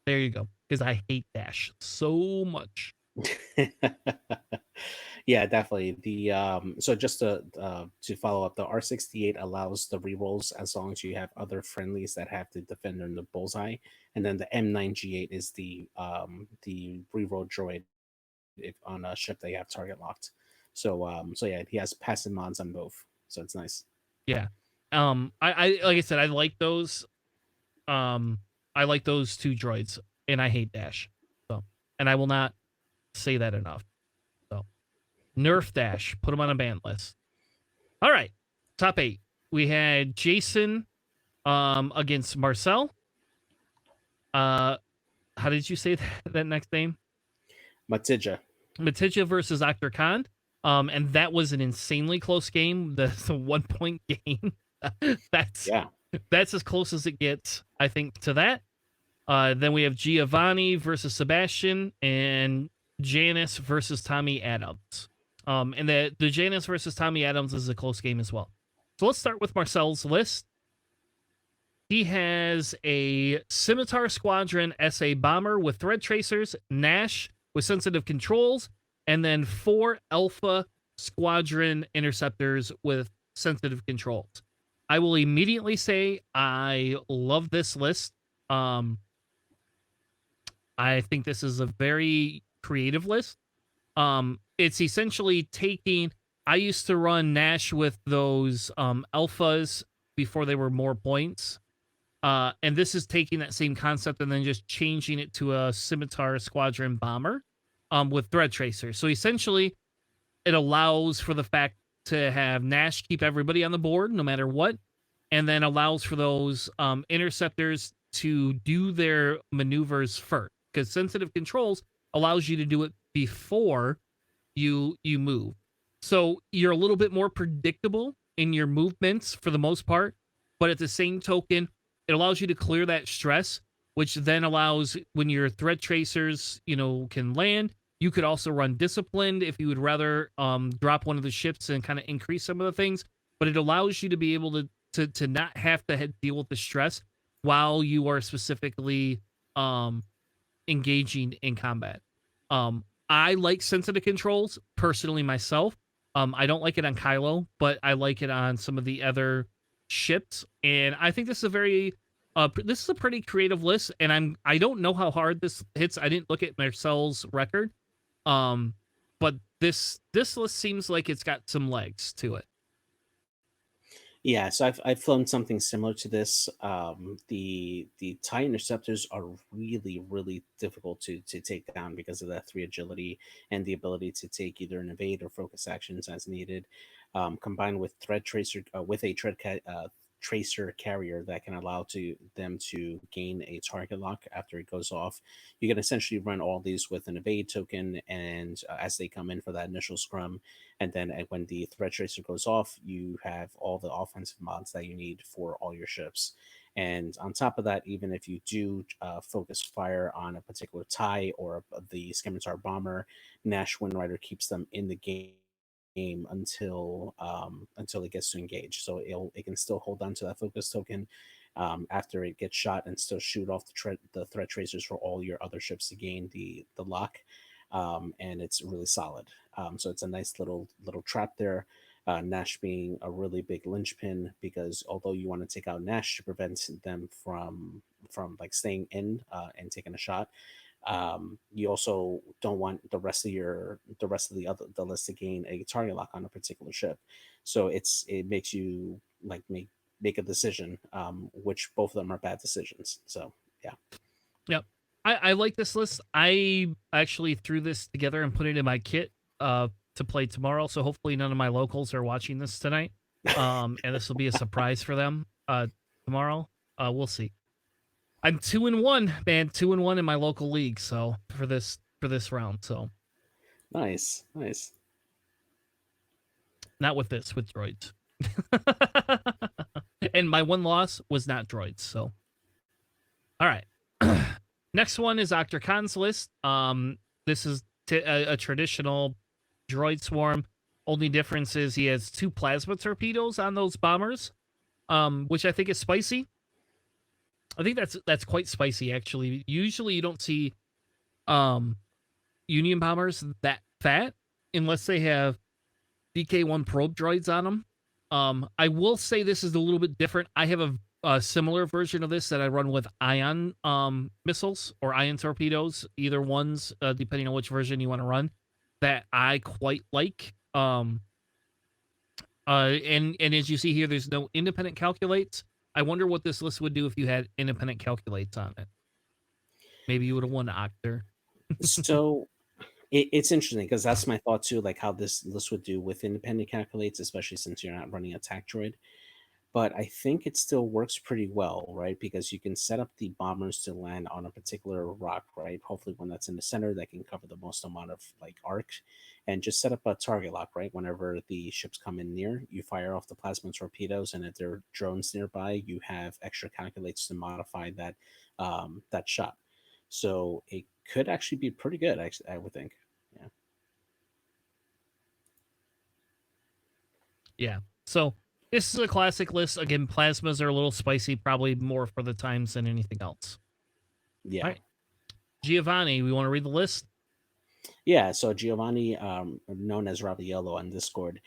There you go. Because I hate Dash so much. Yeah, definitely. The so just to follow up, the R68 allows the rerolls as long as you have other friendlies that have the defender in the bullseye, and then the M9G8 is the reroll droid if on a ship they have target locked. So yeah, he has passive mods on both, so it's nice. Yeah. I like I said, I like those. I like those 2 droids, and I hate Dash. So, and I will not say that enough. So, nerf Dash, put him on a ban list. All right, top 8. We had Jason, against Marcel. How did you say that next name? Matija versus Dr. Khan. And that was an insanely close game. That's a 1-point game. That's as close as it gets, I think, to that. Then we have Giovanni versus Sebastian and Janice versus Tommy Adams. And the Janice versus Tommy Adams is a close game as well. So let's start with Marcel's list. He has a Scimitar Squadron SA bomber with thread tracers, Nash with sensitive controls, and then 4 Alpha Squadron interceptors with sensitive controls. I will immediately say I love this list. I think this is a very creative list. It's essentially taking... I used to run Nash with those Alphas before they were more points. And this is taking that same concept and then just changing it to a Scimitar Squadron bomber with thread tracers. So essentially, it allows for the fact to have Nash keep everybody on the board no matter what, and then allows for those interceptors to do their maneuvers first, because sensitive controls allows you to do it before you move. So you're a little bit more predictable in your movements for the most part, but at the same token, it allows you to clear that stress, which then allows when your thread tracers, can land. You could also run disciplined if you would rather drop one of the ships and kind of increase some of the things, but it allows you to be able to not have to deal with the stress while you are specifically engaging in combat. I like sensitive controls personally myself. I don't like it on Kylo, but I like it on some of the other ships, and I think this is a very this is a pretty creative list. And I don't know how hard this hits. I didn't look at Marcel's record, um, but this list seems like it's got some legs to it. Yeah, so I've flown something similar to this. The tie interceptors are really difficult to take down because of that 3 agility and the ability to take either an evade or focus actions as needed. Combined with thread tracer with a tracer carrier that can allow to them to gain a target lock after it goes off. You can essentially run all these with an evade token, and as they come in for that initial scrum, and then when the threat tracer goes off, you have all the offensive mods that you need for all your ships. And on top of that, even if you do focus fire on a particular tie or the Scimitar bomber, Nash Windrider keeps them in the game until it gets to engage. So it can still hold on to that focus token after it gets shot and still shoot off the threat tracers for all your other ships to gain the lock. And it's really solid. So it's a nice little trap there. Nash being a really big linchpin because although you want to take out Nash to prevent them from like staying in and taking a shot, you also don't want the rest of the list to gain a target lock on a particular ship. So it makes you like make a decision, which both of them are bad decisions. So yeah. Yep. I like this list. I actually threw this together and put it in my kit to play tomorrow. So hopefully none of my locals are watching this tonight. And this will be a surprise for them tomorrow. We'll see. I'm 2-1, man, 2-1 in my local league. So for this round. So Nice. not with this, with droids. And my one loss was not droids. So all right. Next one is Dr. Khan's list. This is a traditional droid swarm. Only difference is he has 2 plasma torpedoes on those bombers, which I think is spicy. I think that's quite spicy actually. Usually you don't see um Union bombers that fat unless they have DK1 probe droids on them. I will say this is a little bit different. I have a similar version of this that I run with ion missiles or ion torpedoes, either ones, depending on which version you want to run, that I quite like. And as you see here, there's no independent calculates. I wonder what this list would do if you had independent calculates on it. Maybe you would have won Octor. So it's interesting because that's my thought too, like how this list would do with independent calculates, especially since you're not running attack droid. But I think it still works pretty well, right? Because you can set up the bombers to land on a particular rock, right? Hopefully, one that's in the center that can cover the most amount of like arc, and just set up a target lock, right? Whenever the ships come in near, you fire off the plasma torpedoes, and if there are drones nearby, you have extra calculates to modify that shot. So it could actually be pretty good. Actually, I would think. Yeah. Yeah. So this is a classic list. Again, plasmas are a little spicy, probably more for the times than anything else. All Yeah. right. Giovanni, we want to read the list? Yeah, so Giovanni, known as Raviello on Discord,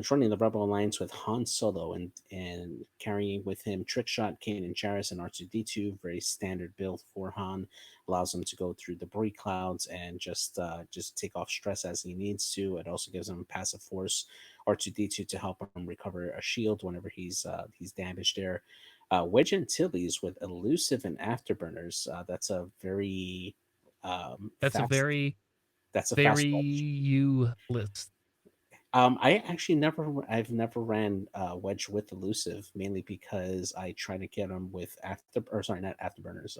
joining the Rebel Alliance with Han Solo and carrying with him Trickshot, Kanan Jarrus, and R2D2. Very standard build for Han, allows him to go through debris clouds and just take off stress as he needs to. It also gives him passive force R2D2 to help him recover a shield whenever he's damaged there. Wedge Antilles with elusive and afterburners. That's a very That's a fast very, that's a very fast wedge. you list. I've never ran wedge with elusive mainly because I try to get him with not afterburners.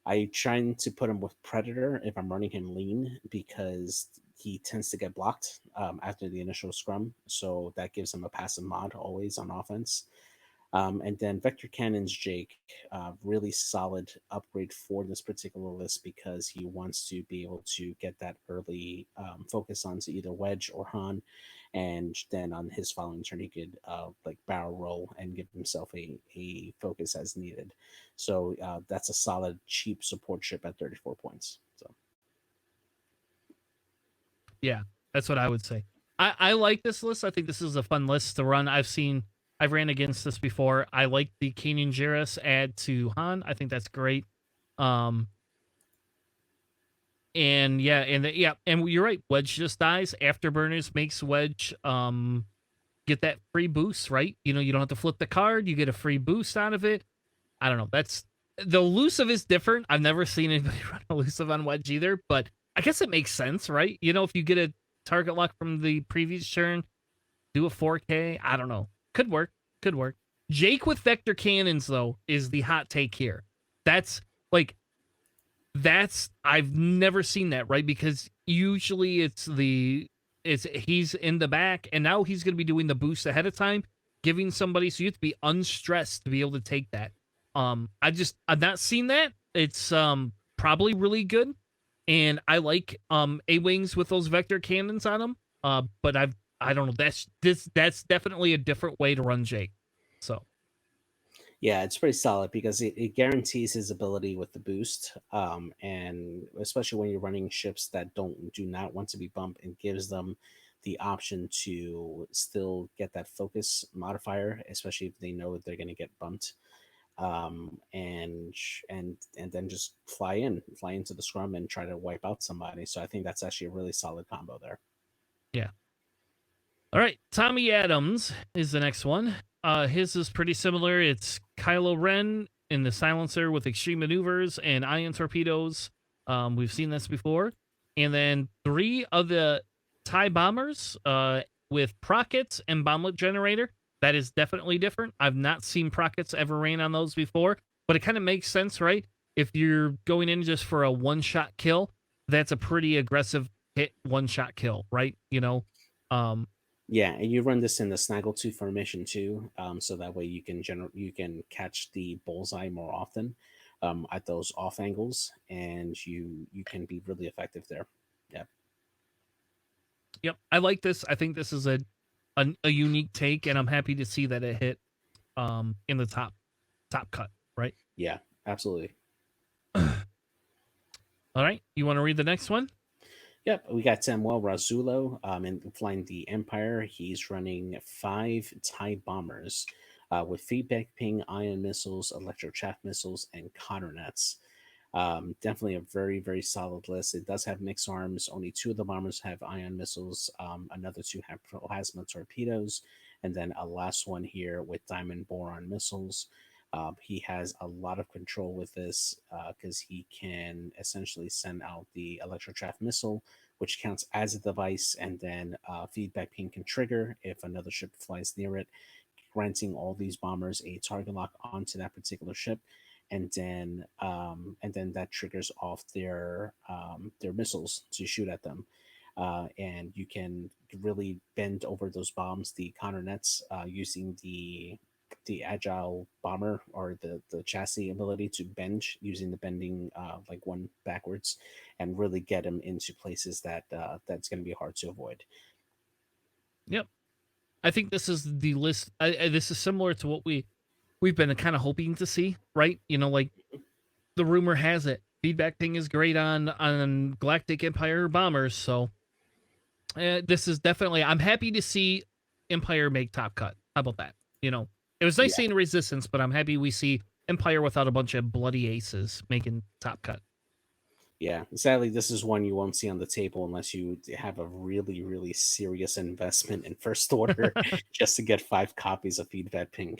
I trying to put him with predator if I'm running him lean because he tends to get blocked after the initial scrum, so that gives him a passive mod always on offense. And then Vector Cannon's Jake, really solid upgrade for this particular list because he wants to be able to get that early focus onto either Wedge or Han, and then on his following turn he could like barrel roll and give himself a focus as needed. So that's a solid cheap support ship at 34 points. So Yeah, that's what I would say. I like this list. I think this is a fun list to run. I've ran against this before. I like the Kanan Jarrus add to Han. I think that's great. Um, and yeah, and you're right. Wedge just dies. Afterburners makes Wedge get that free boost, right? You know, you don't have to flip the card. You get a free boost out of it. I don't know. That's the elusive is different. I've never seen anybody run elusive on Wedge either, but I guess it makes sense, right? You know, if you get a target lock from the previous turn, do a 4K. I don't know. Could work. Could work. Jake with vector cannons, though, is the hot take here. That's like, I've never seen that, right? Because usually he's in the back, and now he's going to be doing the boost ahead of time, giving somebody, so you have to be unstressed to be able to take that. I've not seen that. It's probably really good, and I like A-wings with those vector cannons on them. But I don't know. That's definitely a different way to run Jake. So Yeah, it's pretty solid because it guarantees his ability with the boost, and especially when you're running ships that do not want to be bumped, and gives them the option to still get that focus modifier, especially if they know they're going to get bumped, and then just fly into the scrum and try to wipe out somebody. So I think that's actually a really solid combo there. yeah. All right, Tommy Adams is the next one. His is pretty similar. It's Kylo Ren in the silencer with extreme maneuvers and ion torpedoes. We've seen this before. And then 3 of the TIE bombers with prockets and bomblet generator. That is definitely different. I've not seen prockets ever rain on those before, but it kind of makes sense, right? If you're going in just for a one-shot kill, that's a pretty aggressive hit one-shot kill, right? You know, Yeah, and you run this in the Snaggletooth formation too, so that way you can catch the bullseye more often at those off angles, and you can be really effective there. Yeah, Yep, I like this. I think this is a unique take, and I'm happy to see that it hit in the top cut, right? yeah, absolutely. All right, you want to read the next one? Yep, we got Samuel Razullo and flying the Empire. He's running 5 TIE bombers with feedback ping, ion missiles, electro chaff missiles, and counter nets. Definitely a very, very solid list. It does have mixed arms. Only 2 of the bombers have ion missiles. Another 2 have plasma torpedoes. And then a last one here with diamond boron missiles. He has a lot of control with this because he can essentially send out the electrotrap missile, which counts as a device, and then feedback ping can trigger if another ship flies near it, granting all these bombers a target lock onto that particular ship, and then that triggers off their missiles to shoot at them. And you can really bend over those bombs, the counter nets, using the agile bomber or the chassis ability to bend using the bending like one backwards, and really get them into places that's going to be hard to avoid. Yep, I think this is the list. This is similar to what we've been kind of hoping to see, right? You know, like the rumor has it, feedback ping is great on Galactic Empire bombers. So this is definitely. I'm happy to see Empire make top cut. How about that? You know, it was nice Yeah. seeing Resistance, but I'm happy we see Empire without a bunch of bloody aces making top cut. Yeah, sadly, this is one you won't see on the table unless you have a really, really serious investment in first order just to get 5 copies of feedback ping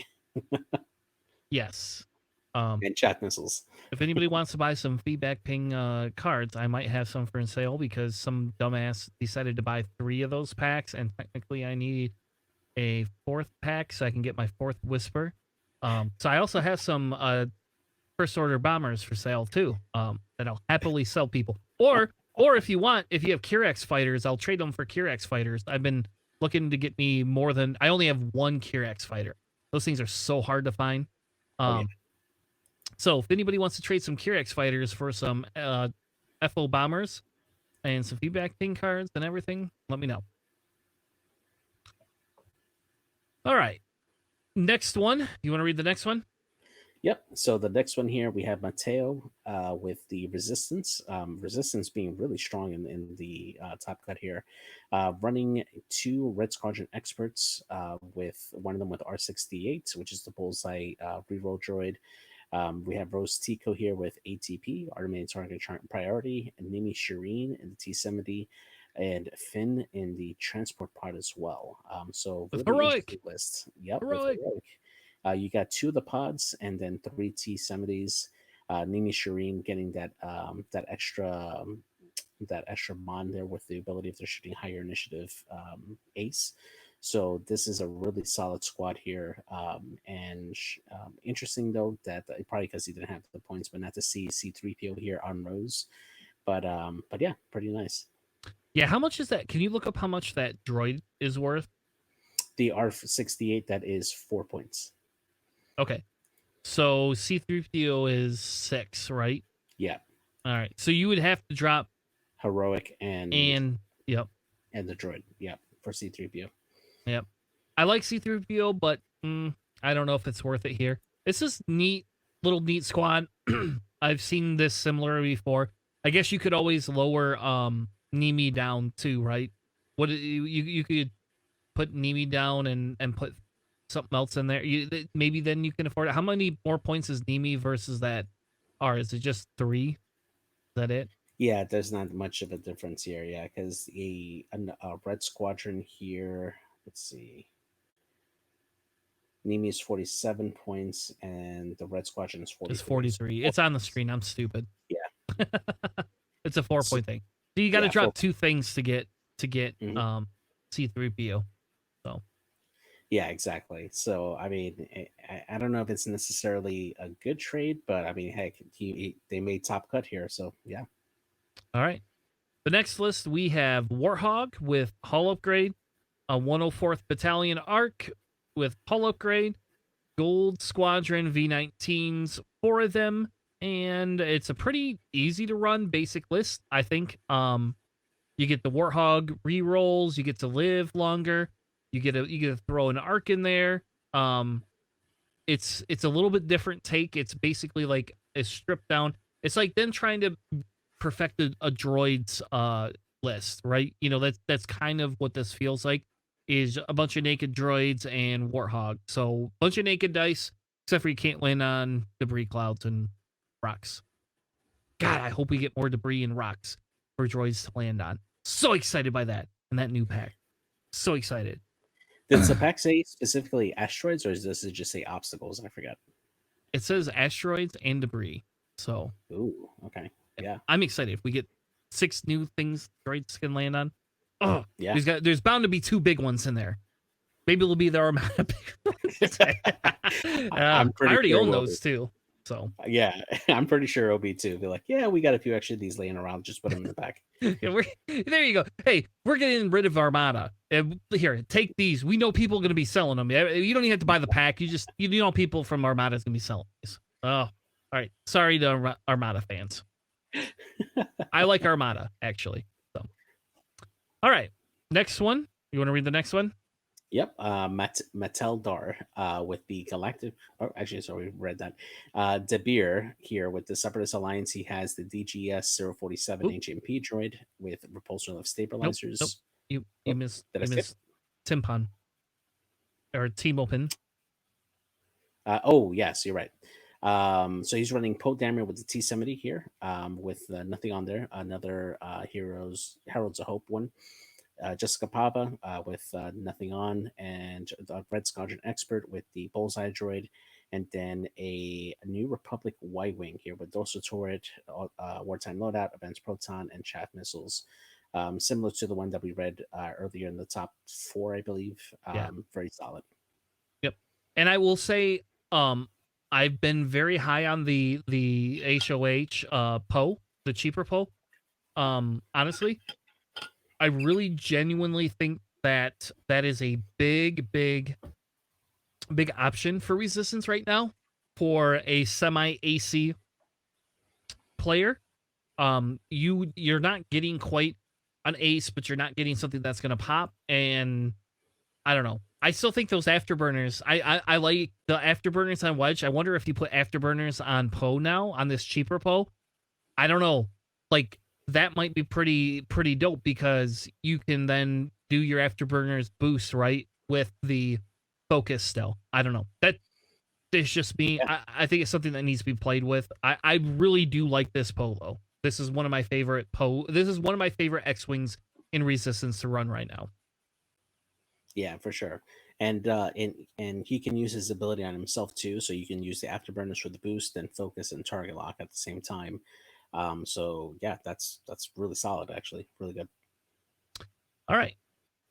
Yes. and chat missiles. If anybody wants to buy some feedback ping cards, I might have some for sale because some dumbass decided to buy 3 of those packs, and technically I need a 4th pack so I can get my 4th Whisper. So I also have some first order bombers for sale too, that I'll happily sell people. Or if you want, if you have Curex fighters, I'll trade them for Curex fighters. I've been looking to get me more than I only have 1 Curex fighter. Those things are so hard to find. Yeah. So if anybody wants to trade some Curex fighters for some FO bombers and some feedback ping cards and everything, let me know. All right. Next one. You want to read the next one? Yep. So the next one here we have Mateo with the Resistance. Resistance being really strong in the top cut here. Running two Red Squadron experts with one of them with R68, which is the bullseye reroll droid. We have Rose Tico here with ATP, Automated Target Priority, and Nimi Shireen in the T-70, and Finn in the transport pod as well. So With really heroic, interesting list. Yep, with heroic. heroic. You got two of the pods and then three T-70s. Nimi Shireen getting that extra bond there with the ability if they're shooting higher initiative ace. So this is a really solid squad here, and interesting though that probably because he didn't have the points, but not to see C3PO here on Rose. But yeah, pretty nice. Yeah, how much is that? Can you look up how much that droid is worth? The R68 that is 4 points. Okay, so C3PO is 6, right? Yeah, All right, so you would have to drop heroic and yep, and the droid. Yeah, for C3PO. yep. I like C3PO, but I don't know if it's worth it here. It's just neat, neat squad. I've seen this similar before. I guess you could always lower Nimi down too, right? What you could put Nimi down and put something else in there. Maybe then you can afford it. How many more points is Nimi versus that R? Is it just 3? Is that it? Yeah, there's not much of a difference here. Yeah, because a Red Squadron here. Let's see. Nimi is 47 points, and the Red Squadron is It's 43. So 43. 4 It's on the points. screen. I'm stupid. Yeah. It's a 4 point thing. So you got to Yeah. drop 2 things to get Mhm. C3PO. So Yeah, exactly. So I mean, I don't know if it's necessarily a good trade, but I mean, heck, they made top cut here, so yeah. all right. The next list we have Warthog with hull upgrade, a 104th Battalion Arc with hull upgrade, Gold Squadron V19s, 4 of them, and it's a pretty easy to run basic list, I think. You get the Warthog rerolls, you get to live longer, you get to throw an arc in there. It's a little bit different take. It's basically like a stripped down. It's like them trying to perfect a droid's list, right? You know, that's kind of what this feels like, is a bunch of naked droids and Warthog. So bunch of naked dice, except for you can't land on debris clouds and rocks. God, I hope we get more debris and rocks for droids to land on. So excited by that and that new pack. So excited. Does the pack say specifically asteroids, or does it just say obstacles? I forgot. It says asteroids and debris. So Ooh, okay, yeah, I'm excited if we get 6 new things droids can land on. Oh, yeah. there's bound to be 2 big ones in there. Maybe it'll be the Armada big ones. I'm I pretty already sure it own will be. those too. So Yeah, I'm pretty sure it'll be too. Be like, yeah, we got a few extra of these laying around. Just put them in the pack. yeah, there you go. Hey, we're getting rid of Armada. Here, take these. We know people are going to be selling them. You don't even have to buy the pack. You know people from Armada is going to be selling these. Oh, all right. Sorry to Armada fans. I like Armada actually. So, all right. Next one. You want to read the next one? Yep, Mattel Dar with the Galactic. Oh, actually, sorry, we read that. De Beer here with the Separatist Alliance. He has the DGS 047 Oop, HMP droid with repulsion of nope. stabilizers. You Oh, missed did I you skip? missed Timpan or Team Open. Oh, yes, you're right. So he's running Poe Dameron with the T-70 here, with nothing on there. Another Heralds of Hope one. Jessica Pava with nothing on, and the Red Squadron Expert with the Bullseye droid, and then a New Republic Y Wing here with Dorsal Turret, Wartime Loadout, Advanced Proton, and Chaff Missiles. Similar to the one that we read earlier in the top 4, I believe. Yeah. Very solid. Yep. And I will say, I've been very high on the HOH Poe, the cheaper Poe. Honestly, I really genuinely think that is a big option for Resistance right now for a semi AC player. You're not getting quite an ace, but you're not getting something that's gonna pop. And I don't know. I still think those afterburners. I like the afterburners on Wedge. I wonder if you put afterburners on Poe now on this cheaper Poe. I don't know. Like that might be pretty dope because you can then do your afterburners boost right with the focus still. I don't know. That is just me. Yeah, I think it's something that needs to be played with. I really do like this polo. This is one of my favorite This is one of my favorite X-wings in Resistance to run right now. yeah, for sure. And he can use his ability on himself too. So you can use the afterburners for the boost and focus and target lock at the same time. So yeah, that's really solid actually. Really good. All right.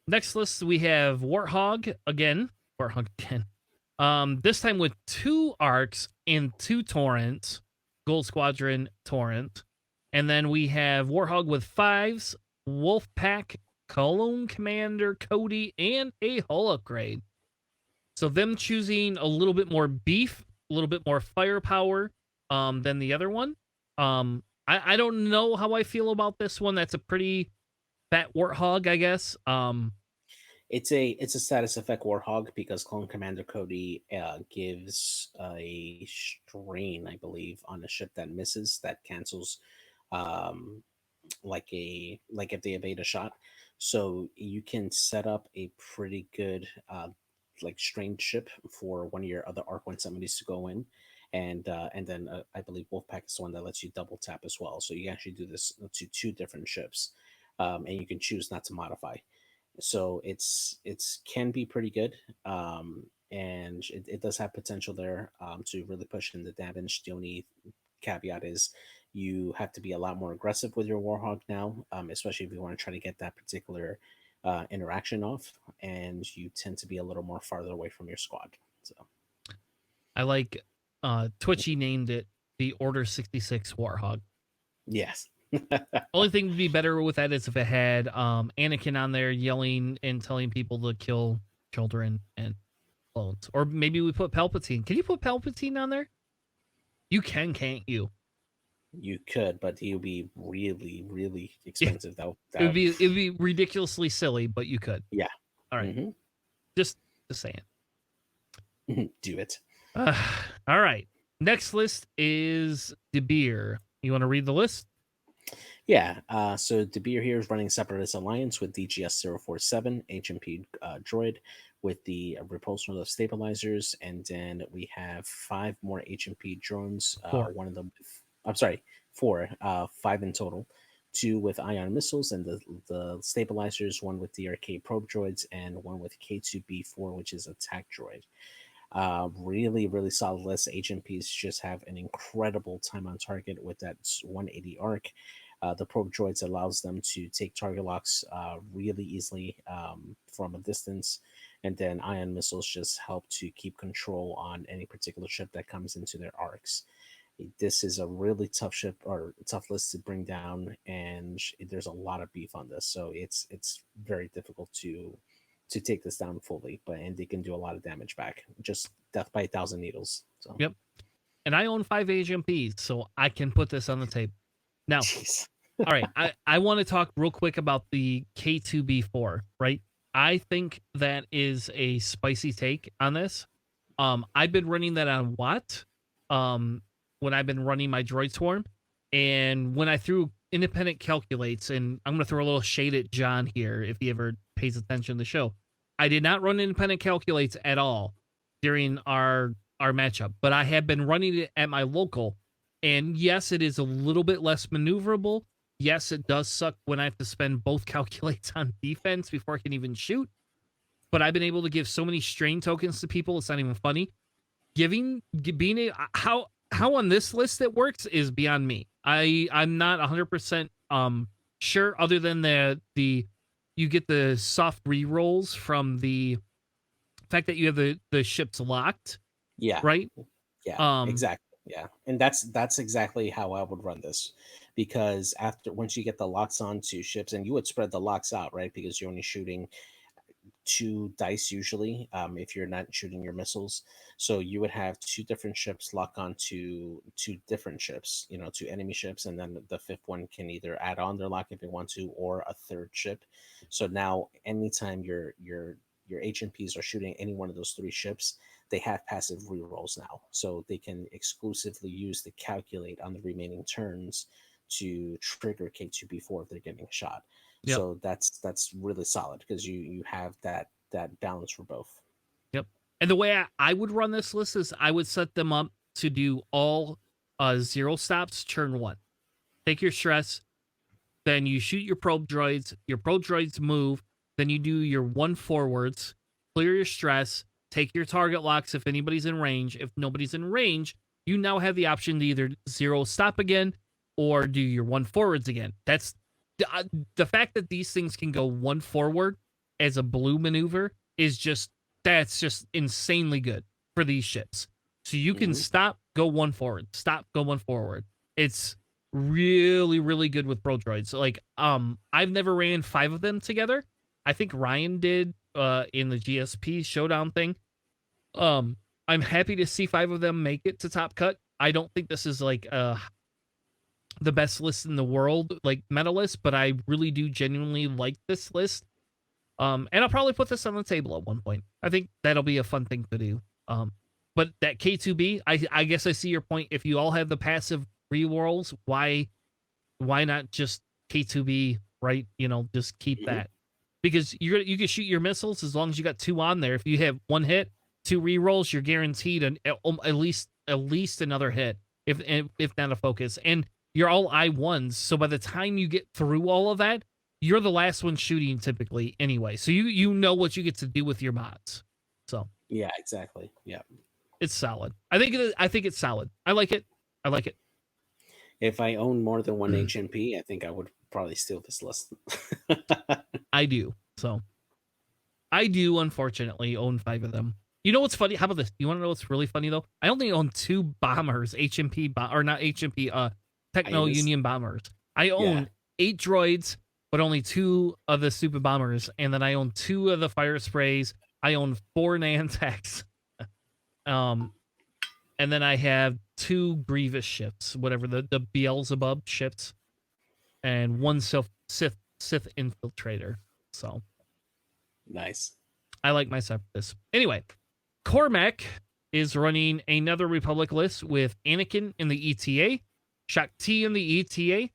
Next list we have Warthog again. Warthog again. This time with 2 arcs and 2 torrents, Gold Squadron torrent. And then we have Warthog with 5s, Wolfpack, Cologne Commander, Cody, and a hull upgrade. So them choosing a little bit more beef, a little bit more firepower than the other one. I don't know how I feel about this one. That's a pretty fat Warthog, I guess. It's a status effect Warhog because Clone Commander Cody gives a strain, I believe, on a ship that misses that cancels, um, like if they evade a shot. So you can set up a pretty good like strained ship for one of your other arc when somebody needs to go in. And then I believe Wolfpack is the one that lets you double tap as well. So you actually do this to 2 different ships, and you can choose not to modify. So it's can be pretty good, and it does have potential there to really push in the damage. The only caveat is you have to be a lot more aggressive with your Warhog now, especially if you want to try to get that particular interaction off, and you tend to be a little more farther away from your squad. So I like Twitchy named it the Order 66 Warthog. yes, Only thing would be better with that is if it had Anakin on there yelling and telling people to kill children and clones. Or maybe we put Palpatine. Can you put Palpatine on there? You can, can't you? you could, but he'll be really, really Yeah. expensive though. It'd be ridiculously silly, but you could. Yeah. All right. Hmm. Just saying. Do it. All right. Next list is De Beer. You want to read the list? Yeah, so De Beer here is running Separatist Alliance with DGS-047, HMP droid with the repulsor of stabilizers, and then we have 5 more HMP drones. 4. One of them, I'm sorry, 4, 5 in total. 2 with ion missiles and the stabilizers, 1 with the arcade probe droids, and 1 with K2B4, which is attack droid. Really, really solid list. HMPs just have an incredible time on target with that 180 arc. The probe droids allows them to take target locks really easily from a distance, and then ion missiles just help to keep control on any particular ship that comes into their arcs. This is a really tough ship or tough list to bring down, and there's a lot of beef on this, so it's very difficult to take this down fully. But and they can do a lot of damage back, just death by 1,000 needles. So Yep. And I own 5 HMPs, so I can put this on the table. Now, jeez. all right, I want to talk real quick about the K2B4, right? I think that is a spicy take on this. I've been running that on Watt when I've been running my Droid Swarm. And when I threw independent calculates, and I'm going to throw a little shade at John here if he ever pays attention to the show. I did not run independent calculates at all during our matchup, but I have been running it at my local. And yes, it is a little bit less maneuverable. Yes, it does suck when I have to spend both calculates on defense before I can even shoot. But I've been able to give so many strain tokens to people, it's not even funny. Being a how on this list it works is beyond me. I'm not 100% sure, other than the you get the soft re-rolls from the fact that you have the ships locked, Yeah, right? yeah, Um, exactly. Yeah, and that's exactly how I would run this, because after once you get the locks onto ships, and you would spread the locks out, right? Because you're only shooting 2 dice usually, if you're not shooting your missiles. So you would have 2 different ships lock onto 2 different ships, 2 enemy ships, and then the 5th one can either add on their lock if they want to, or a 3rd ship. So now anytime your HMPs are shooting any one of those three ships, they have passive rerolls now, so they can exclusively use the calculate on the remaining turns to trigger K2B4 if they're getting shot. Yep. So that's really solid because you have that balance for both. Yep. And the way I would run this list is I would set them up to do all zero stops turn one. Take your stress, then you shoot your probe droids move, then you do your one forwards, clear your stress, take your target locks if anybody's in range. If nobody's in range, you now have the option to either zero stop again or do your one forwards again. That's the fact that these things can go one forward as a blue maneuver is that's just insanely good for these ships. So you can stop, go one forward, stop, go one forward. It's really, really good with pro droids. Like, I've never ran 5 of them together. I think Ryan did in the GSP showdown thing. I'm happy to see 5 of them make it to top cut. I don't think this is like the best list in the world, like meta list, but I really do genuinely like this list. And I'll probably put this on the table at one point. I think that'll be a fun thing to do. But that K2B, I guess I see your point. If you all have the passive rerolls, why not just K2B, right? You know, just keep that. Because you can shoot your missiles as long as you got 2 on there. If you have 1 hit, 2 rerolls, you're guaranteed at least another hit, if not a focus. And you're all I1s, so by the time you get through all of that, you're the last one shooting typically anyway. So you know what you get to do with your mods. So yeah, exactly. Yeah, it's solid. I think it's solid. I like it. If I own more than one HMP, I think I would probably steal this list. I do. So I do, unfortunately, own 5 of them. You know what's funny? How about this? You want to know what's really funny though? I only own 2 bombers, or not HMP, Techno Union bombers. I own 8 droids, but only 2 of the stupid bombers, and then I own 2 of the fire sprays. I own 4 Nantex. And then I have 2 Grievous ships, whatever the Beelzebub ships, and 1 Sith infiltrator. So nice. I like myself this. Anyway, Cormac is running another Republic list with Anakin in the ETA, Shakti in the ETA,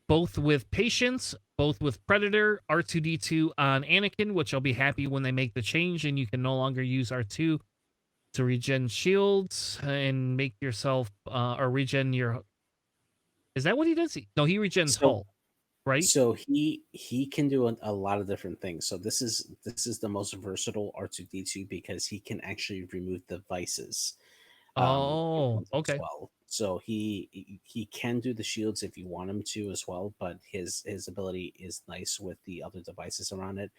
both with Patience, both with Predator, R2D2 on Anakin, which I'll be happy when they make the change and you can no longer use R2 to regen shields and make yourself or regen your. Is that what he does? No, he regens hull, right? So he can do a lot of different things. So this is the most versatile R2D2 because he can actually remove devices. Okay. As well. So he can do the shields if you want him to as well, but his ability is nice with the other devices around it.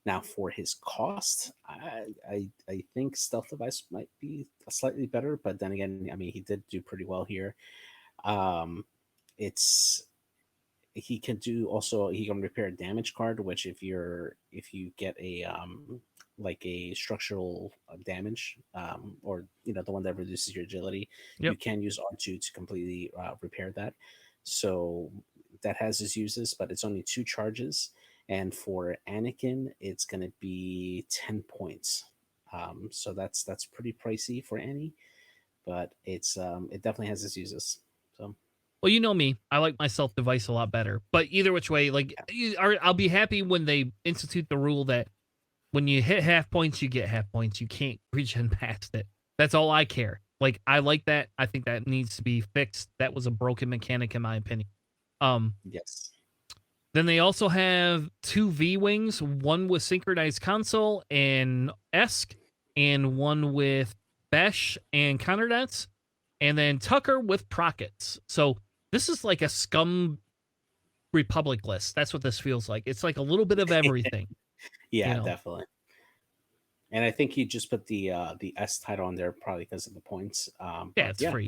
Now for his cost, I think stealth device might be slightly better, but then again, I mean he did do pretty well here. It's he can do also he can repair a damage card, which if you get a like a structural damage or the one that reduces your agility, you can use R2 to completely repair that. So that has its uses, but it's only 2 charges, and for Anakin it's going to be 10 points. So that's pretty pricey for Annie, but it's it definitely has its uses. So well, you know me, I like my self device a lot better. But either which way, like I'll be happy when they institute the rule that when you hit half points, you get half points. You can't regen past it. That's all I care. Like I like that. I think that needs to be fixed. That was a broken mechanic in my opinion. Yes. Then they also have 2 V-Wings, one with synchronized console and ESC, and one with Besh and Counternets, and then Tucker with Prockets. So this is like a scum Republic list. That's what this feels like. It's like a little bit of everything. Yeah, definitely. And I think he just put the S title on there probably because of the points. It's free.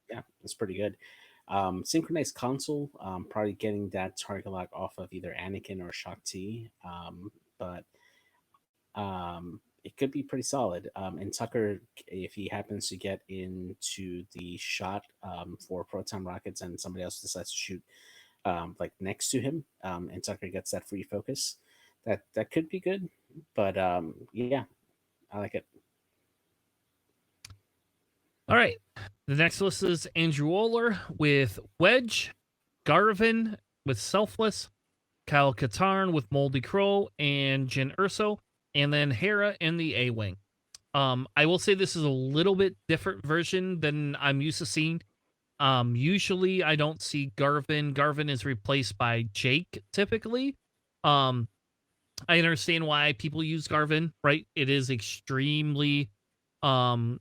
That's pretty good. Synchronized console, probably getting that target lock off of either Anakin or Shakti, but it could be pretty solid. And Tucker, if he happens to get into the shot for proton rockets and somebody else decides to shoot like next to him, and Tucker gets that free focus, that could be good. But yeah, I like it. All right. The next list is Andrew Oler with Wedge, Garvin with Selfless, Kyle Katarn with Moldy Crow, and Jin Urso, and then Hera in the A Wing. I will say this is a little bit different version than I'm used to seeing. Usually I don't see Garvin. Garvin is replaced by Jake typically. Um, I understand why people use Garvin, right? It is um,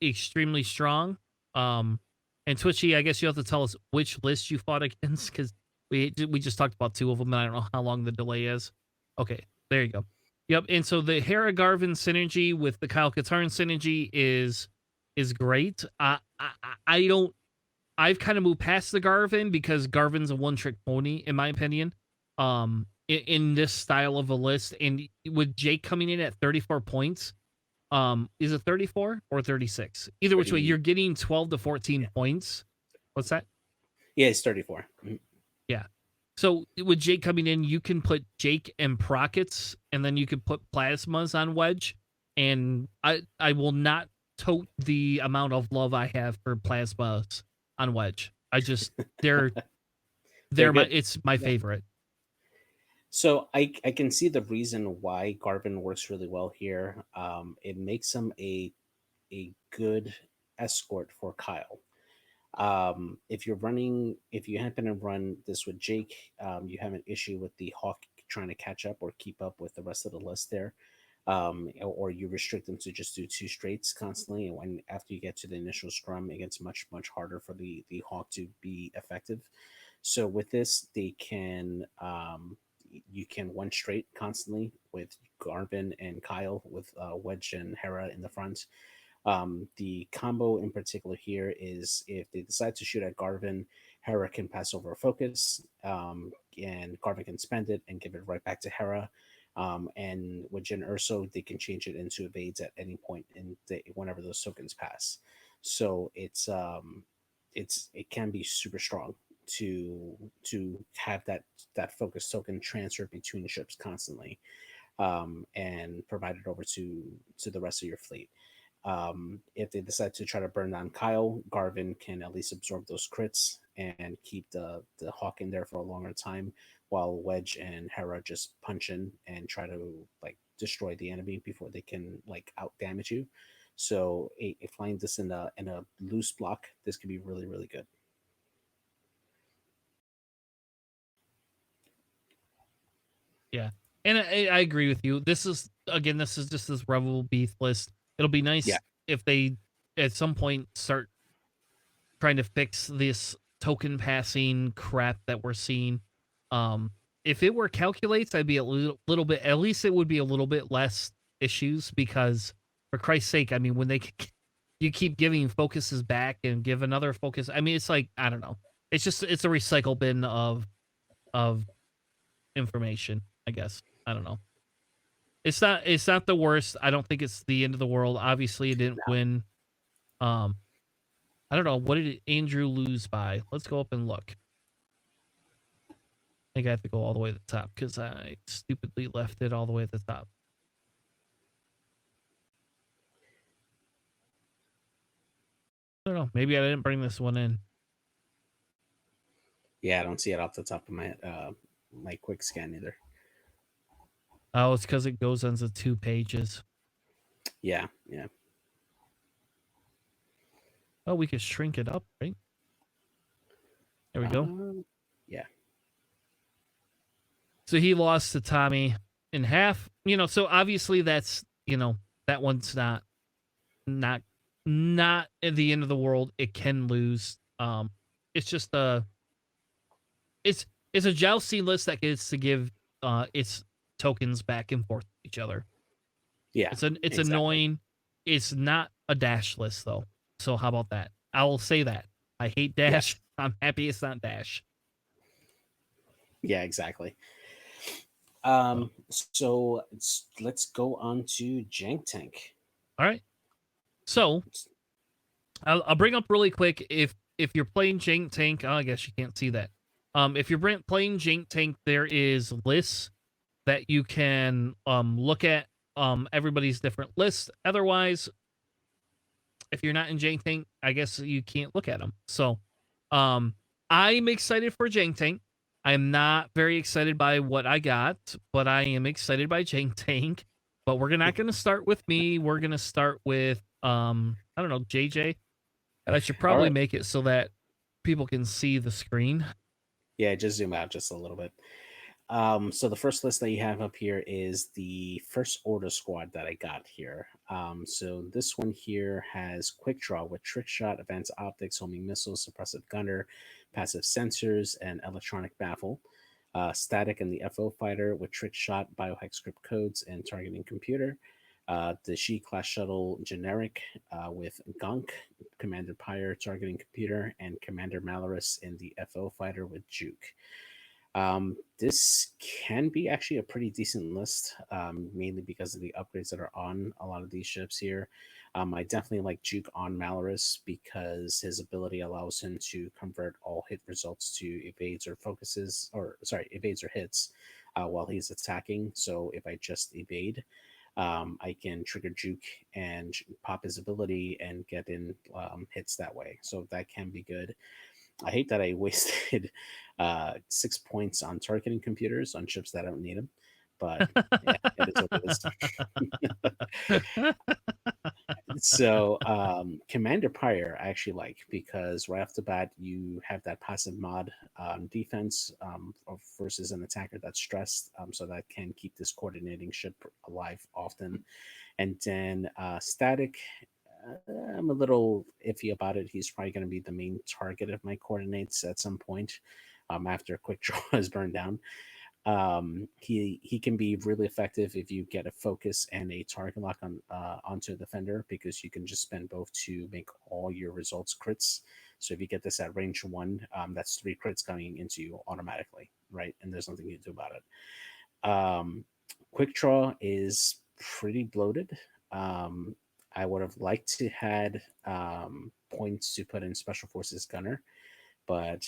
extremely strong. Um, and Twitchy, I guess you have to tell us which list you fought against because we just talked about two of them, and I don't know how long the delay is. Okay, there you go. Yep. And so the Hera Garvin synergy with the Kyle Katarn synergy is great. I don't. I've kind of moved past the Garvin because Garvin's a one trick pony, in my opinion. In this style of a list, and with Jake coming in at 34 points, is it 34 or 36? Either which way, 30, you're getting 12 to 14 yeah. points. What's that? Yeah, it's 34. Yeah. So with Jake coming in, you can put Jake and Prockets, and then you can put Plasmas on Wedge. And I will not tote the amount of love I have for Plasmas on Wedge. I just they're They're my good. it's my Yeah. favorite. So I can see the reason why Garvin works really well here. It makes him a good escort for Kyle. If you happen to run this with Jake, you have an issue with the Hawk trying to catch up or keep up with the rest of the list there. Or you restrict them to just do two straights constantly, and when after you get to the initial scrum, it gets much harder for the Hawk to be effective. So with this, they can you can one straight constantly with Garvin and Kyle with Wedge and Hera in the front. The combo in particular here is if they decide to shoot at Garvin, Hera can pass over a focus, and Garvin can spend it and give it right back to Hera. And with Jin Urso, they can change it into evades at any point whenever those tokens pass. So it can be super strong to have that focus token transfer between ships constantly, and provide it over to the rest of your fleet. If they decide to try to burn down Kyle, Garvin can at least absorb those crits and keep the Hawk in there for a longer time, while Wedge and Hera just punch in and try to like destroy the enemy before they can like out damage you. So flying this in a loose block, this could be really good. Yeah. And I agree with you. This is just this Rebel Beef list. It'll be nice Yeah. if they at some point start trying to fix this token passing crap that we're seeing. If it were calculates, I'd be a little bit, at least it would be a little bit less issues because for Christ's sake, I mean, when you keep giving focuses back and give another focus, I mean, it's like, I don't know. It's a recycle bin of information, I guess. I don't know. It's not the worst. I don't think it's the end of the world. Obviously, it didn't win. I don't know. What did Andrew lose by? Let's go up and look. I think I have to go all the way to the top because I stupidly left it all the way at the top. I don't know. Maybe I didn't bring this one in. Yeah, I don't see it off the top of my quick scan either. Oh, it's because it goes into 2 pages. Yeah. Oh, we could shrink it up, right? There we go. Yeah. So he lost to Tommy in half. So obviously that's, that one's not at the end of the world. It can lose. It's just it's a jousting list that gets to give its tokens back and forth to each other. Yeah. It's exactly. annoying. It's not a dash list though. So how about that? I will say that. I hate dash. Yeah. I'm happy it's not dash. Yeah, exactly. So let's go on to Jank Tank. All right. So I'll bring up really quick if you're playing Jank Tank. Oh, I guess you can't see that. If you're playing Jank Tank, there is lists that you can look at everybody's different lists. Otherwise, if you're not in Jank Tank, I guess you can't look at them. So, um, I'm excited for Jank Tank. I'm not very excited by what I got, but I am excited by Jank Tank. But we're not going to start with me. We're going to start with I don't know, JJ. And I should All probably right. make it so that people can see the screen. Yeah, just zoom out just a little bit. So the first list that you have up here is the first order squad that I got here. So this one here has quick draw with trick shot, advanced optics, homing missiles, suppressive gunner, passive sensors, and electronic baffle. Static and the FO fighter with trick shot, biohack script codes, and targeting computer. The She class shuttle generic with Gunk, Commander Pyre, targeting computer, and Commander Malorus in the FO fighter with Juke. This can be actually a pretty decent list, mainly because of the upgrades that are on a lot of these ships here. I definitely like Juke on Malorus because his ability allows him to convert all hit results to evades or focuses, or sorry, evades or hits while he's attacking. So if I just evade, I can trigger Juke and pop his ability and get in hits that way. So that can be good. I hate that I wasted 6 points on targeting computers on ships that don't need them, but yeah, it is what it is. So Commander Pyre I actually like because right off the bat you have that passive mod defense versus an attacker that's stressed, so that can keep this coordinating ship alive often. And then Static, I'm a little iffy about it. He's probably going to be the main target of my coordinates at some point after Quick Draw is burned down. He can be really effective if you get a focus and a target lock on onto a defender, because you can just spend both to make all your results crits. So if you get this at range one, that's 3 crits coming into you automatically, right? And there's nothing you can do about it. Quick Draw is pretty bloated. Um, I would have liked to had points to put in Special Forces Gunner, but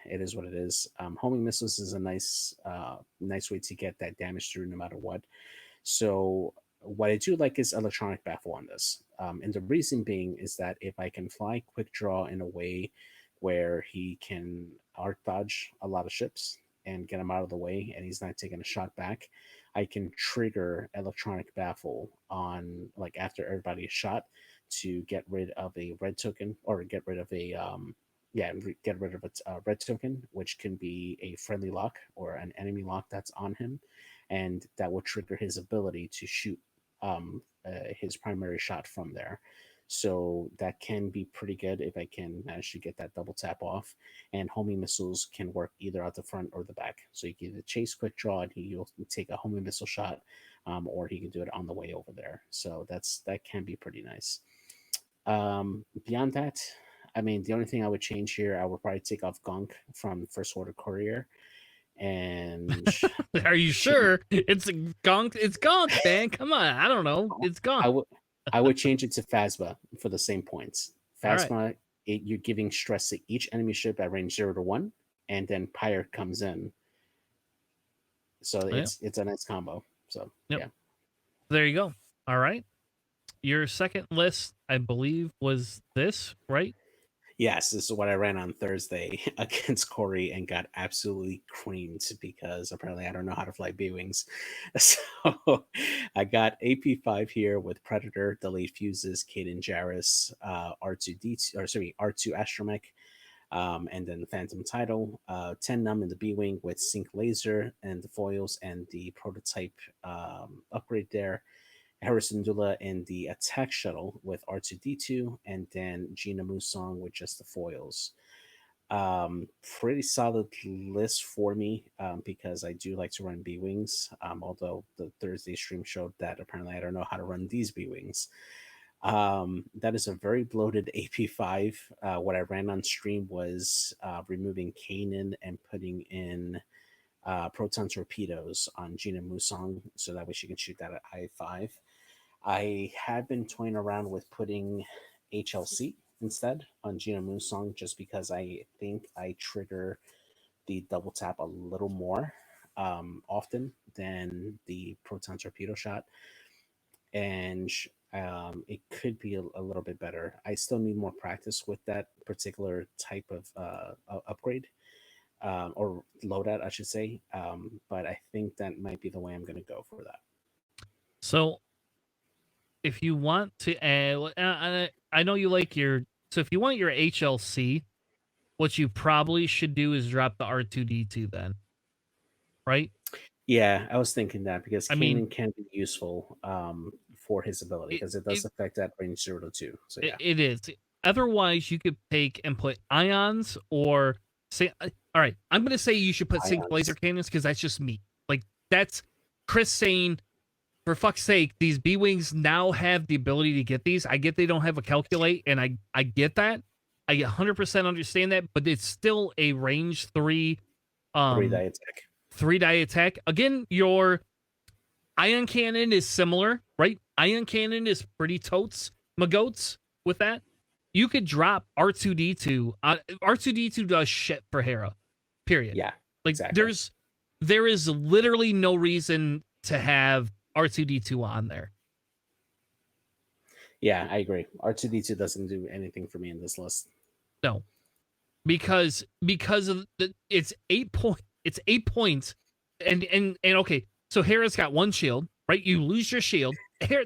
it is what it is. Homing missiles is a nice way to get that damage through no matter what. So what I do like is electronic baffle on this, and the reason being is that if I can fly quick draw in a way where he can arc dodge a lot of ships and get him out of the way, and he's not taking a shot back, I can trigger electronic baffle on like after everybody is shot to get rid of a red token or get rid of a get rid of a red token, which can be a friendly lock or an enemy lock that's on him, and that will trigger his ability to shoot his primary shot from there. So that can be pretty good if I can manage to get that double tap off. And homing missiles can work either out the front or the back. So you can either chase quick draw and he'll take a homing missile shot, or he can do it on the way over there. So that can be pretty nice. Beyond that, I mean, the only thing I would change here, I would probably take off Gunk from First Order Courier and Are you change. sure? It's gunk. It's gunk, man. Come on. I don't know. It's I gunk. would I would change it to Phasma for the same points. All right. Phasma, you're giving stress to each enemy ship at range 0 to 1, and then Pyre comes in, so Yeah. it's a nice combo. So Yep. yeah. There you go. All right. Your second list, I believe, was this, right? Yes, this is what I ran on Thursday against Corey and got absolutely creamed because apparently I don't know how to fly B Wings. So I got AP5 here with Predator, Delayed Fuses, Caden Jarrus, R2D2, or sorry, R2 Astromech, and then the Phantom Title, 10 Num in the B Wing with Sync Laser and the foils and the prototype upgrade there. Harrison Dula in the attack shuttle with R2D2, and then Gina Musong with just the foils. Pretty solid list for me because I do like to run B Wings, although the Thursday stream showed that apparently I don't know how to run these B Wings. That is a very bloated AP5. What I ran on stream was removing Kanan and putting in proton torpedoes on Gina Musong so that way she can shoot that at I5. I have been toying around with putting HLC instead on Gina Musong just because I think I trigger the double tap a little more. often than the proton torpedo shot, and it could be a little bit better. I still need more practice with that particular type of upgrade, or loadout, I should say. But I think that might be the way I'm going to go for that. So if you want to add, I know you like your. So if you want your HLC, what you probably should do is drop the R2D2 then, right? Yeah, I was thinking that because I mean, Kanan can be useful for his ability it, because it it, does affect that range 0 to 2. So it, yeah, it is. Otherwise, you could take and put ions or say. All right, I'm gonna say you should put sync laser ions. cannons because that's just me. Like that's Chris saying, for fuck's sake, these B wings now have the ability to get these. I get they don't have a calculate, and I get that. I 100% understand that, but it's still a range 3 3 die um attack. 3-die attack. Again, your ion cannon is similar, right? Ion cannon is pretty totes magoats with that. You could drop R2D2. R2D2 does shit for Hera. Period. Yeah, Like exactly. there is literally no reason to have R2D2 on there. Yeah, I agree. R2D2 doesn't do anything for me in this list. No. Because of it's 8 points and okay. So Hera's got one shield, right? You lose your shield.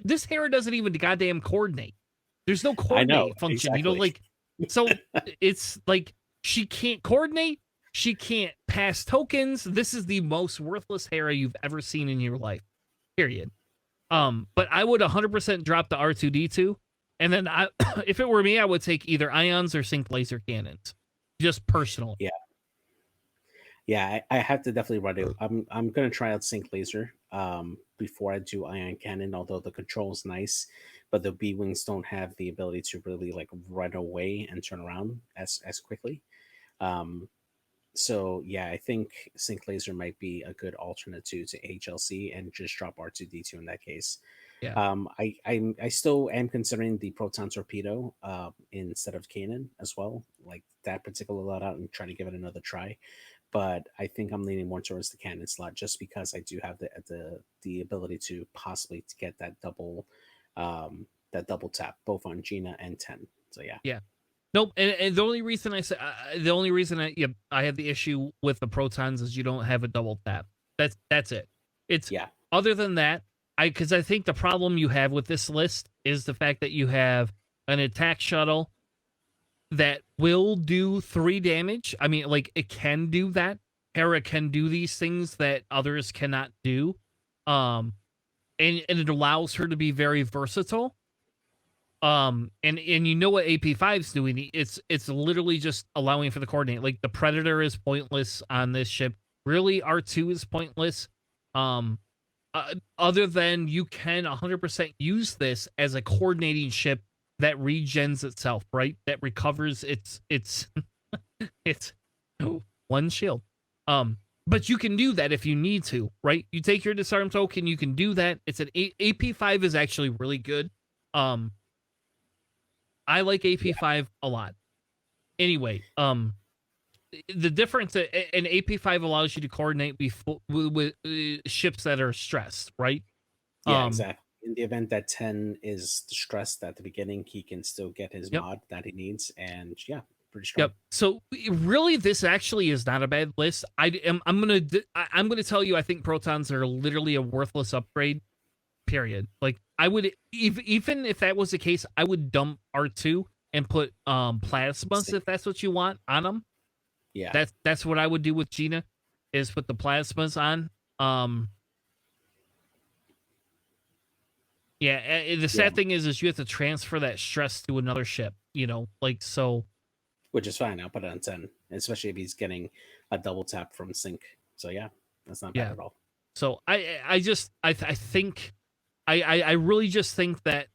This Hera doesn't even goddamn coordinate. There's no I know, coordinate function. exactly. Like so it's like she can't coordinate, she can't pass tokens. This is the most worthless Hera you've ever seen in your life. Period. But I would 100% drop the R2D2, and then if it were me, I would take either ions or sync laser cannons. Just personally. Yeah, I have to definitely run it. I'm gonna try out sync laser before I do ion cannon. Although the control is nice, but the B wings don't have the ability to really like run away and turn around as quickly. Um, so yeah, I think sync laser might be a good alternate to HLC, and just drop R2D2 in that case. Yeah. I still am considering the proton torpedo instead of Kanan as well, like that particular loadout, and trying to give it another try. But I think I'm leaning more towards the cannon slot just because I do have the ability to possibly to get that double tap both on Gina and 10. So yeah. Yeah. Nope. And the only reason I say I have the issue with the protons is you don't have a double tap. That's it. It's Yeah. Other than that, because I think the problem you have with this list is the fact that you have an attack shuttle that will do 3 damage. I mean, like it can do that. Hera can do these things that others cannot do. And it allows her to be very versatile. And you know what AP5's doing? It's literally just allowing for the coordinate. Like the Predator is pointless on this ship. Really, R2 is pointless. Other than you can 100% use this as a coordinating ship that regens itself, right? That recovers its it's one shield. But you can do that if you need to, right? You take your disarm token, you can do that. It's an AP5 is actually really good. I like AP5 a lot. Anyway, the difference an AP5 allows you to coordinate with ships that are stressed, right? Yeah, exactly. In the event that 10 is stressed at the beginning, he can still get his Yep. mod that he needs, and yeah, pretty strong. Yep. So really, this actually is not a bad list. I'm gonna tell you, I think protons are literally a worthless upgrade. Period. Like I would, even if that was the case, I would dump R2 and put plasmas if that's what you want on them. Yeah, That's what I would do with Gina, is put the plasmas on. Yeah, the sad thing is you have to transfer that stress to another ship, like so. which is fine. I'll put it on 10, especially if he's getting a double tap from sync. So yeah, that's not bad at all. So I think I really just think that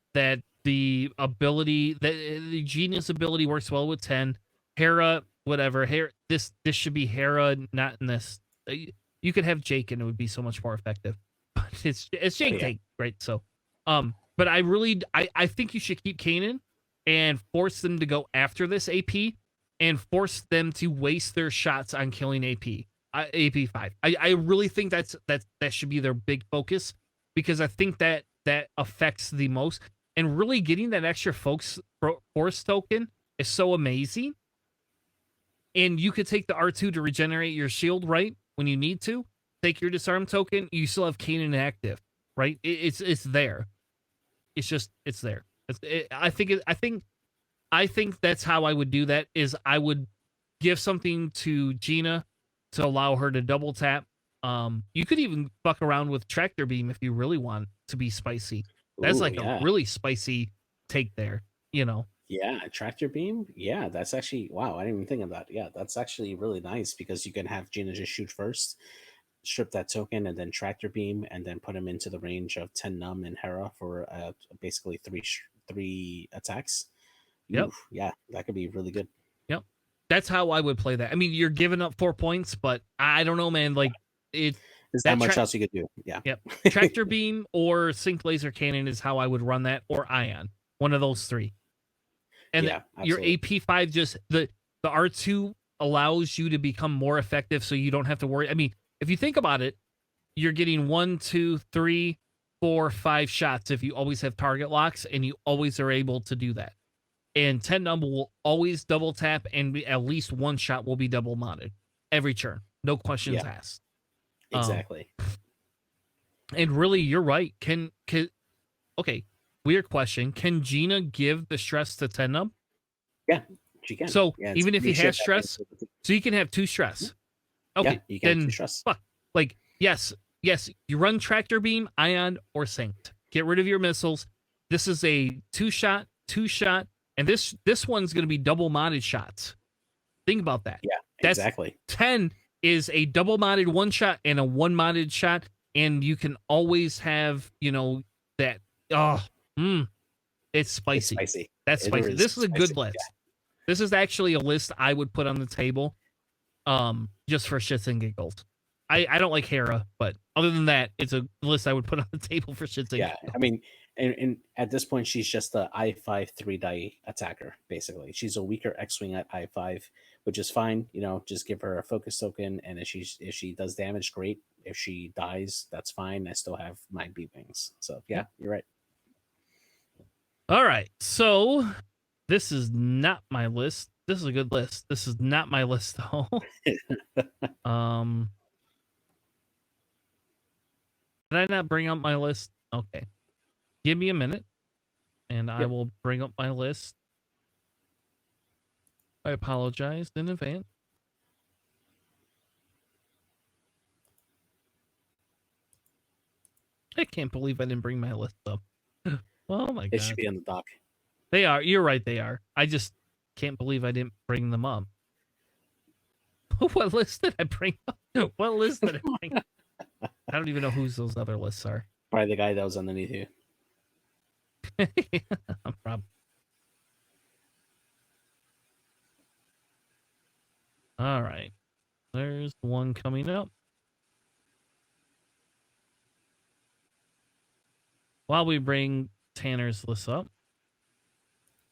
the ability, that the genius ability works well with 10. Hera, whatever. This should be Hera, not in this. You could have Jake and it would be so much more effective. But it's Jake tank, right? So but I think you should keep Kanan and force them to go after this AP and force them to waste their shots on killing AP. AP5. I really think that should be their big focus, because I think that affects the most. And really getting that extra force token is so amazing. And you could take the R2 to regenerate your shield, right? When you need to. Take your disarm token, you still have Kanan active, right? It's there. It's there. I think that's how I would do that. Is I would give something to Gina to allow her to double tap. You could even fuck around with tractor beam if you really want to be spicy. That's Ooh, like a yeah. really spicy take there, you know. Yeah, tractor beam. Yeah, that's actually wow. I didn't even think of that. Yeah, that's actually really nice because you can have Gina just shoot first, strip that token, and then tractor beam, and then put him into the range of 10 num and Hera for basically three attacks. Yep. Ooh, yeah, that could be really good. Yep. That's how I would play that. I mean, you're giving up 4 points, but I don't know, man. Like it There's not that much else you could do. Yeah. Yep. Tractor beam or sync laser cannon is how I would run that, or ion. One of those three. And Yeah, your absolutely. AP5 just the R2 allows you to become more effective, so you don't have to worry. I mean, if you think about it, you're getting 1, 2, 3, 4, 5 shots if you always have target locks, and you always are able to do that. And 10 number will always double tap, and at least one shot will be double modded every turn. No questions Yeah, asked. exactly. And really, you're right. Okay, weird question. Can Gina give the stress to 10 nub? Yeah, she can. So Yeah, even if he has makeshift stress, so you can have 2 stress. yeah, Okay, you can have two then stress. fuck. Like, yes, you run tractor beam, ion, or synced. Get rid of your missiles. This is a 2-shot, and this one's going to be double modded shots. Think about that. Yeah, That's exactly. 10 is a double modded 1-shot and a 1 modded shot, and you can always have, that. Oh, it's spicy. It's spicy. That's It spicy. is This is a good spicy. list. Yeah. This is actually a list I would put on the table, just for shits and giggles. I don't like Hera, but other than that, it's a list I would put on the table for shits and Yeah, giggles. I mean, and at this point, she's just the I5 3-die attacker. Basically, she's a weaker X-wing at I5, which is fine. Just give her a focus token, and if she does damage, great. If she dies, that's fine. I still have my B wings. So yeah, you're right. All right, so this is not my list. This is a good list. This is not my list though. Did I not bring up my list? Okay. Give me a minute, and I will bring up my list. I apologize in advance. I can't believe I didn't bring my list up. Oh my god. It should be on the dock. They are. You're right, they are. I just can't believe I didn't bring them up. What list did I bring up? What list did I bring up? I don't even know whose those other lists are. Probably the guy that was underneath you. Probably. All right. There's one coming up. While we bring Tanner's list up.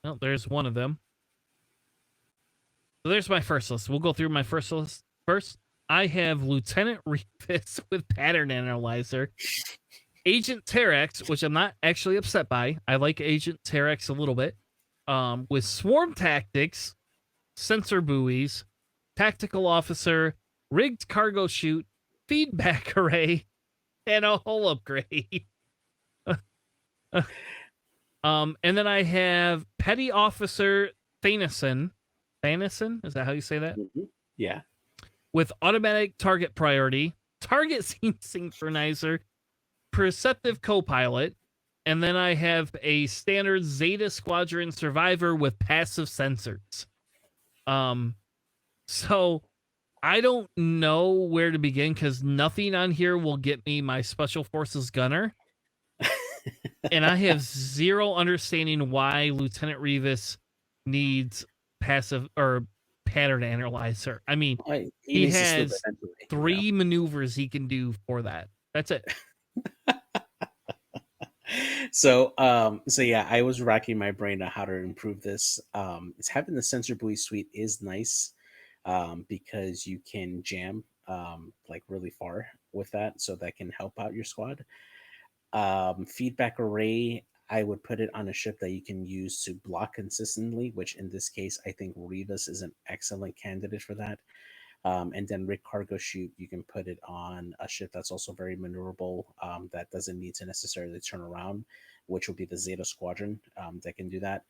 Oh, there's one of them. So there's my first list. We'll go through my first list first. I have Lieutenant Revis with Pattern Analyzer. Agent Terex, which I'm not actually upset by. I like Agent Terex a little bit. With Swarm Tactics, Sensor Buoys, Tactical Officer, Rigged Cargo Chute, Feedback Array, and a hull upgrade. And then I have Petty Officer Thanison. Thanison? Is that how you say that? Mm-hmm. Yeah. With automatic target priority, target scene synchronizer, perceptive co-pilot, and then I have a standard Zeta Squadron survivor with passive sensors. So I don't know where to begin because nothing on here will get me my Special Forces gunner. And I have zero understanding why Lieutenant Revis needs passive or pattern analyzer. I mean, he has 3 maneuvers he can do for that. That's it. So yeah, I was racking my brain on how to improve this. It's having the sensor buoy suite is nice, because you can jam like really far with that, so that can help out your squad. Feedback array, I would put it on a ship that you can use to block consistently, which in this case, I think Rivas is an excellent candidate for that. And then Rig Cargo Chute, you can put it on a ship that's also very maneuverable, that doesn't need to necessarily turn around, which would be the Zeta Squadron, that can do that.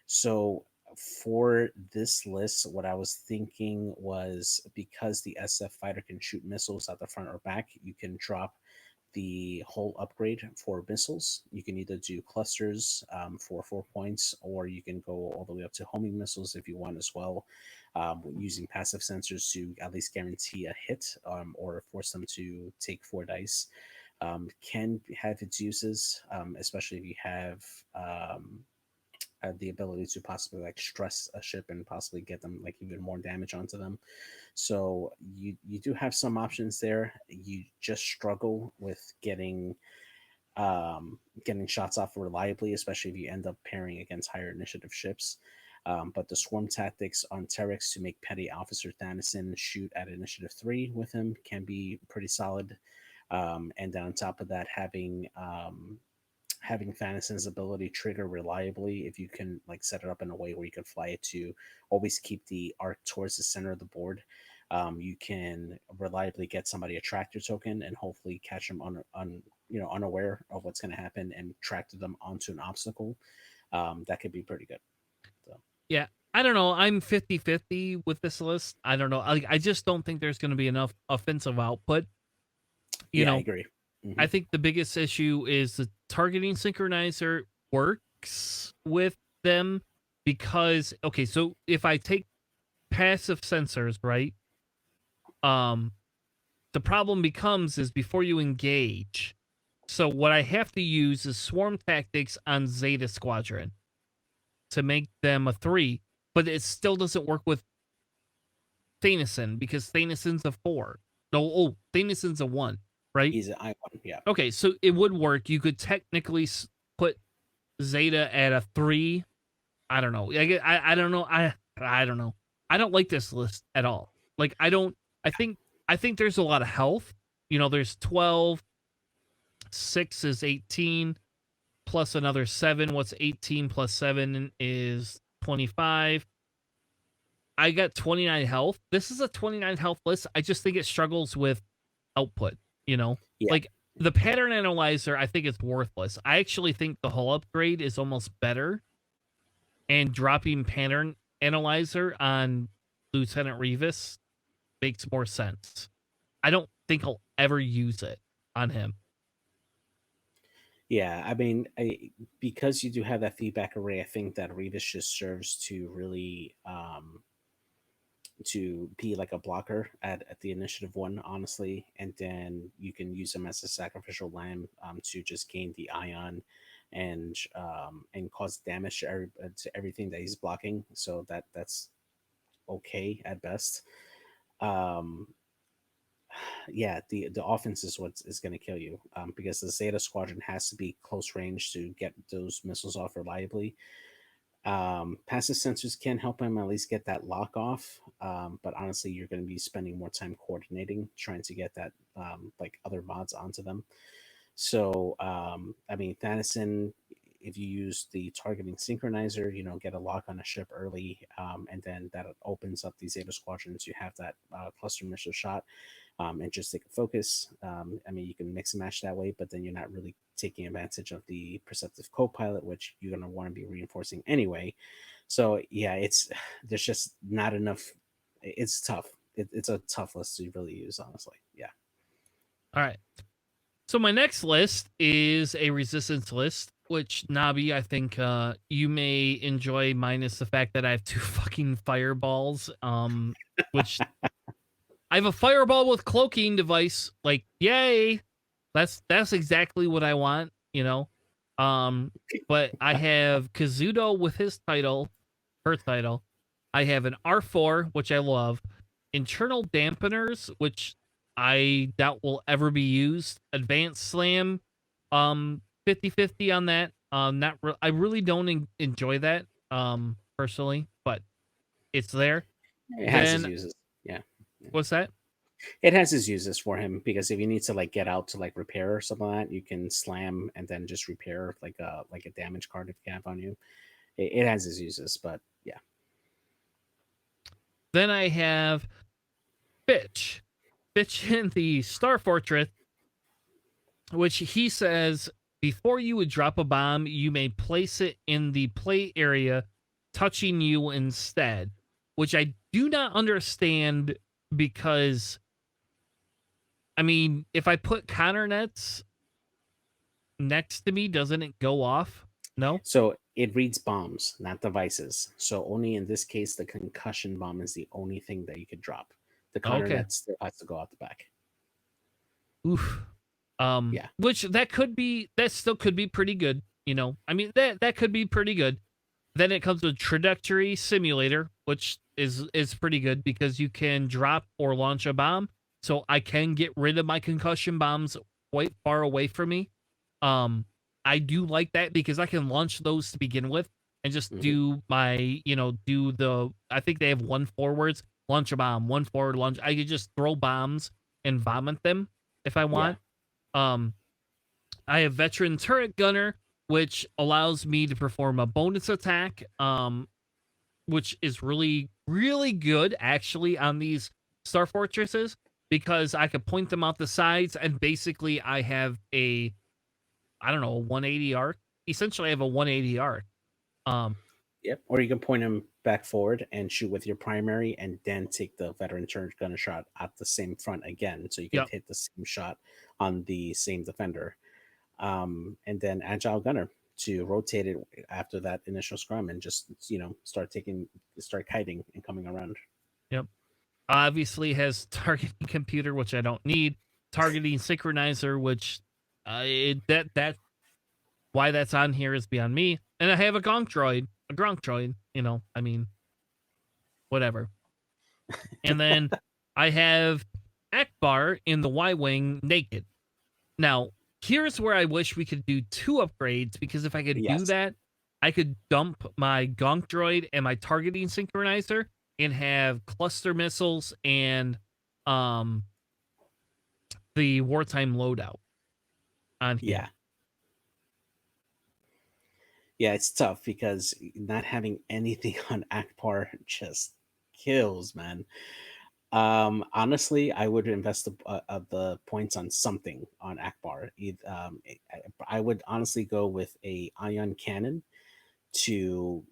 So for this list, what I was thinking was, because the SF fighter can shoot missiles at the front or back, you can drop the whole upgrade for missiles. You can either do clusters, for 4 points, or you can go all the way up to homing missiles if you want as well, using passive sensors to at least guarantee a hit, or force them to take 4 dice. Can have its uses, especially if you have, the ability to possibly like stress a ship and possibly get them like even more damage onto them. So you do have some options there. You just struggle with getting shots off reliably, especially if you end up pairing against higher initiative ships. But the swarm tactics on Terex to make Petty Officer Thanison shoot at initiative 3 with him can be pretty solid. And then on top of that, having Thanison's ability trigger reliably, if you can like set it up in a way where you can fly it to always keep the arc towards the center of the board, you can reliably get somebody a tractor token and hopefully catch them unaware of what's going to happen and tractor them onto an obstacle. That could be pretty good. So. Yeah, I don't know. I'm 50-50 with this list. I don't know. I just don't think there's going to be enough offensive output. You Yeah, I know, agree. Mm-hmm. I think the biggest issue is the targeting synchronizer works with them because, okay, so if I take passive sensors, right? The problem becomes is before you engage. So what I have to use is swarm tactics on Zeta Squadron to make them a 3, but it still doesn't work with Thanison because Thanison's a 4. No, Thanison's a 1, right? He's an I1, yeah. Okay, so it would work. You could technically put Zeta at a 3. I don't know. I don't know. I don't know. I don't like this list at all. Like I don't. I think there's a lot of health. You know, there's 12. 6 is 18 plus another 7. What's 18 plus 7 is 25. I got 29 health. This is a 29 health list. I just think it struggles with output, you know? Yeah. Like the pattern analyzer, I think it's worthless. I actually think the hull upgrade is almost better. And dropping pattern analyzer on Lieutenant Rivas makes more sense. I don't think I'll ever use it on him. Yeah, I mean, because you do have that feedback array, I think that Rivas just serves to really, to be like a blocker at the initiative 1, honestly, and then you can use him as a sacrificial lamb, to just gain the ion and cause damage to everything that he's blocking. So that's okay at best. Um, yeah, the offense is what is going to kill you, because the Zeta Squadron has to be close range to get those missiles off reliably. Passive sensors can help him at least get that lock off, but honestly, you're going to be spending more time coordinating, trying to get that, like other mods onto them. So, I mean, Thanison, if you use the targeting synchronizer, get a lock on a ship early, and then that opens up these Zeta Squadrons. You have that cluster missile shot, and just take a focus. I mean, you can mix and match that way, but then you're not really taking advantage of the perceptive co-pilot, which you're going to want to be reinforcing anyway. So yeah, there's just not enough. It's tough. It's a tough list to really use, honestly. Yeah. All right. So my next list is a resistance list, which Nabi, I think you may enjoy, minus the fact that I have 2 fucking fireballs. Which I have a fireball with cloaking device. Like, yay! That's exactly what I want, you know. But I have Kazuto with his title, her title. I have an R4, which I love. Internal dampeners, which I doubt will ever be used. Advanced slam, 50-50 on that. I really don't enjoy that, personally, but it's there. It has its Then uses. Yeah. what's that? It has its uses for him because if you need to like get out to like repair or something like that, you can slam and then just repair like a damage card if you have on you. It has its uses, but yeah. Then I have Fitch. Fitch in the Star Fortress, which he says before you would drop a bomb, you may place it in the play area, touching you instead, which I do not understand because, I mean, if I put counter nets next to me, doesn't it go off? No? So it reads bombs, not devices. So only in this case, the concussion bomb is the only thing that you could drop. The counter Okay. net still has to go out the back. Oof. Yeah. Which that still could be pretty good, you know. I mean that could be pretty good. Then it comes with trajectory simulator, which is pretty good because you can drop or launch a bomb. So I can get rid of my concussion bombs quite far away from me. Um, I do like that because I can launch those to begin with and just Hmm. do my, do the. I think they have one forwards, launch a bomb, one forward launch. I could just throw bombs and vomit them if I Yeah. want. Um, I have veteran turret gunner, which allows me to perform a bonus attack, which is really, really good actually on these Star Fortresses because I could point them out the sides and basically I have I don't know, a 180 arc. Essentially, I have a 180 arc. Um, Yep. Or you can point them back forward and shoot with your primary, and then take the veteran turret gunner shot at the same front again, so you could yep, hit the same shot on the same defender. And then agile gunner to rotate it after that initial scrum and just start kiting and coming around. yep. Obviously has targeting computer, which I don't need. Targeting synchronizer, which that's why that's on here is beyond me. And I have a Gronk droid. I mean, whatever. And then I have Akbar in the Y Wing naked. Now, here's where I wish we could do two upgrades because if I could do Yes. that, I could dump my Gonk droid and my targeting synchronizer and have cluster missiles and um the wartime loadout on Yeah. him. Yeah, it's tough because not having anything on Akbar just kills, man. Honestly, I would invest the points on something on Akbar. I would honestly go with a ion cannon to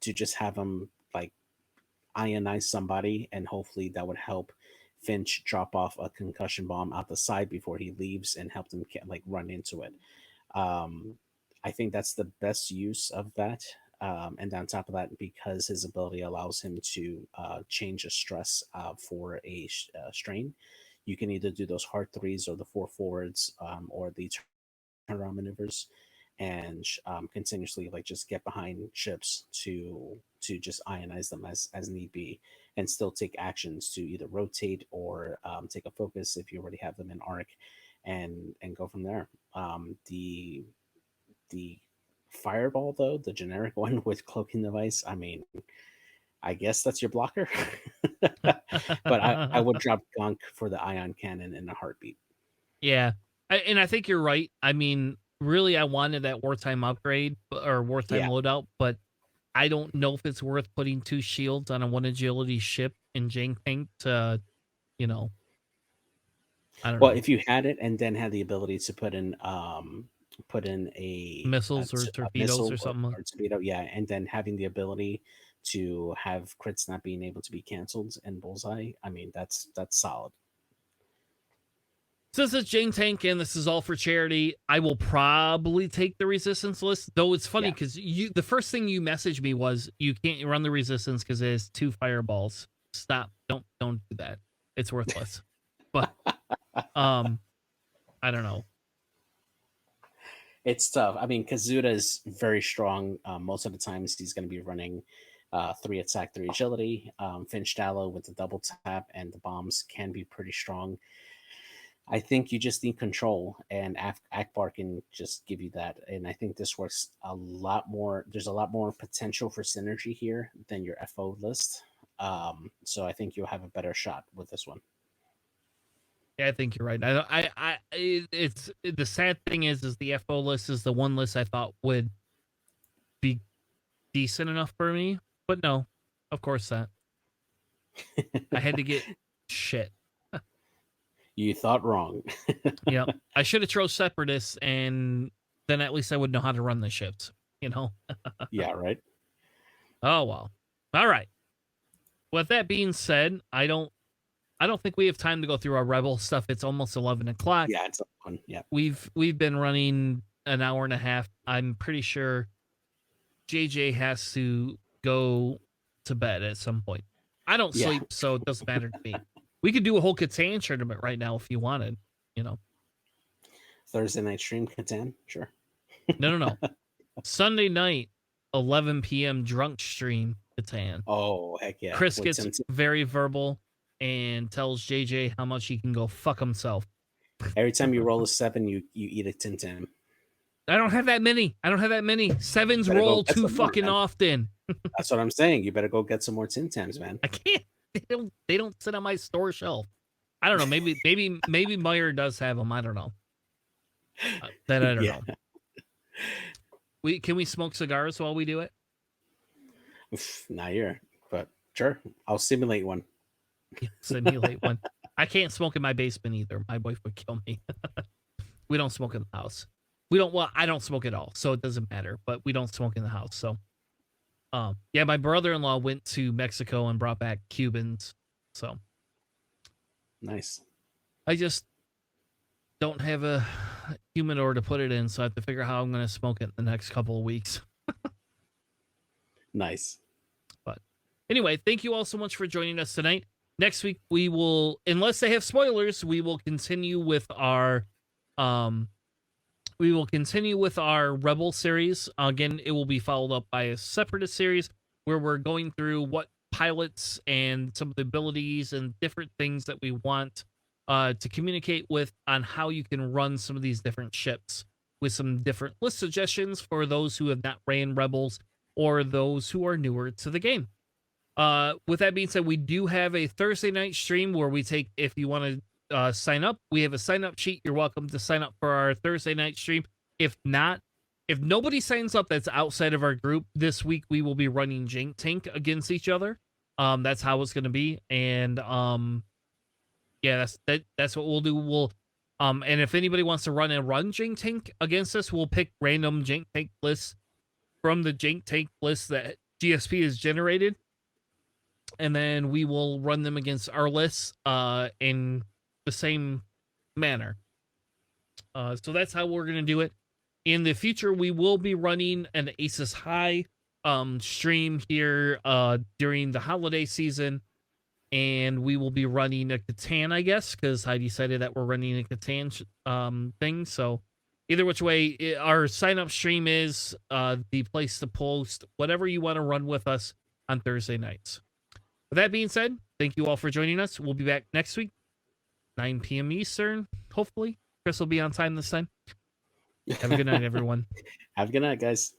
just have him like ionize somebody, and hopefully that would help Finch drop off a concussion bomb out the side before he leaves and help them like run into it. Um, I think that's the best use of that. And on top of that, because his ability allows him to change a stress for strain, you can either do those hard threes or the four forwards, or the turnaround maneuvers, and continuously like just get behind ships to just ionize them as need be, and still take actions to either rotate or take a focus if you already have them in arc, and go from there. The fireball, though, the generic one with cloaking device, I mean, I guess that's your blocker. But I would drop gunk for the ion cannon in a heartbeat. Yeah. And I think you're right. I mean, really I wanted that wartime upgrade or wartime Yeah. loadout, but I don't know if it's worth putting two shields on a one agility ship in Jank tank to, you know, I don't Well, know, if you had it and then had the ability to put in missiles or a torpedoes missile or something. or torpedo, yeah, and then having the ability to have crits not being able to be canceled and bullseye, I mean that's solid. Since it's Jane Tank and this is all for charity, I will probably take the resistance list. Though it's funny Yeah. because the first thing you messaged me was you can't run the resistance because it has two fireballs. Stop. Don't do that. It's worthless. But um, I don't know. It's tough. I mean, Kazuda is very strong. Most of the times, he's going to be running three attack, three agility. Finch Dallow with the double tap and the bombs can be pretty strong. I think you just need control, and Akbar can just give you that. And I think this works a lot more. There's a lot more potential for synergy here than your FO list. So I think you'll have a better shot with this one. Yeah, I think you're right. It's the sad thing is the FO list is the one list I thought would be decent enough for me, but no, of course not. I had to get shit. You thought wrong. Yep. I should have chose separatists, and then at least I would know how to run the ships. You know. Yeah, right. Oh well. All right. With that being said, I don't think we have time to go through our rebel stuff. It's almost 11 o'clock. Yeah, it's fun. Yeah. We've been running an hour and a half. I'm pretty sure JJ has to go to bed at some point. I don't Yeah. sleep, so it doesn't matter to me. We could do a whole Catan tournament right now if you wanted. You know. Thursday night stream, Catan. Sure. No. Sunday night, 11 p.m. drunk stream Catan. Oh, heck yeah. Chris With gets Tim- very verbal and tells JJ how much he can go fuck himself. Every time you roll a 7, you eat a Tim Tam. I don't have that many. Sevens Better go roll get too some more, fucking man. often. That's what I'm saying. You better go get some more Tim Tams, man. I can't. They don't sit on my store shelf. I don't know. Maybe Meyer does have them. I don't know. That I don't know. Can we smoke cigars while we do it? Not here, but sure. I'll simulate one. Simulate one. I can't smoke in my basement either. My wife would kill me. We don't smoke in the house. I don't smoke at all, so it doesn't matter. But we don't smoke in the house. So, yeah, my brother-in-law went to Mexico and brought back Cubans. So, Nice. I just don't have a humidor to put it in, so I have to figure out how I'm going to smoke it in the next couple of weeks. Nice. But anyway, thank you all so much for joining us tonight. Next week we will, unless they have spoilers, we will continue with our Rebel series. Again, it will be followed up by a Separatist series where we're going through what pilots and some of the abilities and different things that we want to communicate with on how you can run some of these different ships with some different list suggestions for those who have not ran Rebels or those who are newer to the game. With that being said, we do have a Thursday night stream where we take, if you want to sign up, we have a sign up sheet. You're welcome to sign up for our Thursday night stream. If nobody signs up that's outside of our group this week, we will be running Jank Tank against each other. That's how it's going to be. And yeah, that's what we'll do. And if anybody wants to run Jank Tank against us, we'll pick random Jank Tank lists from the Jank Tank list that GSP has generated. And then we will run them against our lists in the same manner. So that's how we're going to do it. In the future, we will be running an Aces High stream here during the holiday season. And we will be running a Catan, I guess, because I decided that we're running a Catan thing. So either which way, our sign-up stream is the place to post whatever you want to run with us on Thursday nights. With that being said, thank you all for joining us. We'll be back next week, 9 p.m. Eastern, hopefully. Chris will be on time this time. Have a good night, everyone. Have a good night, guys.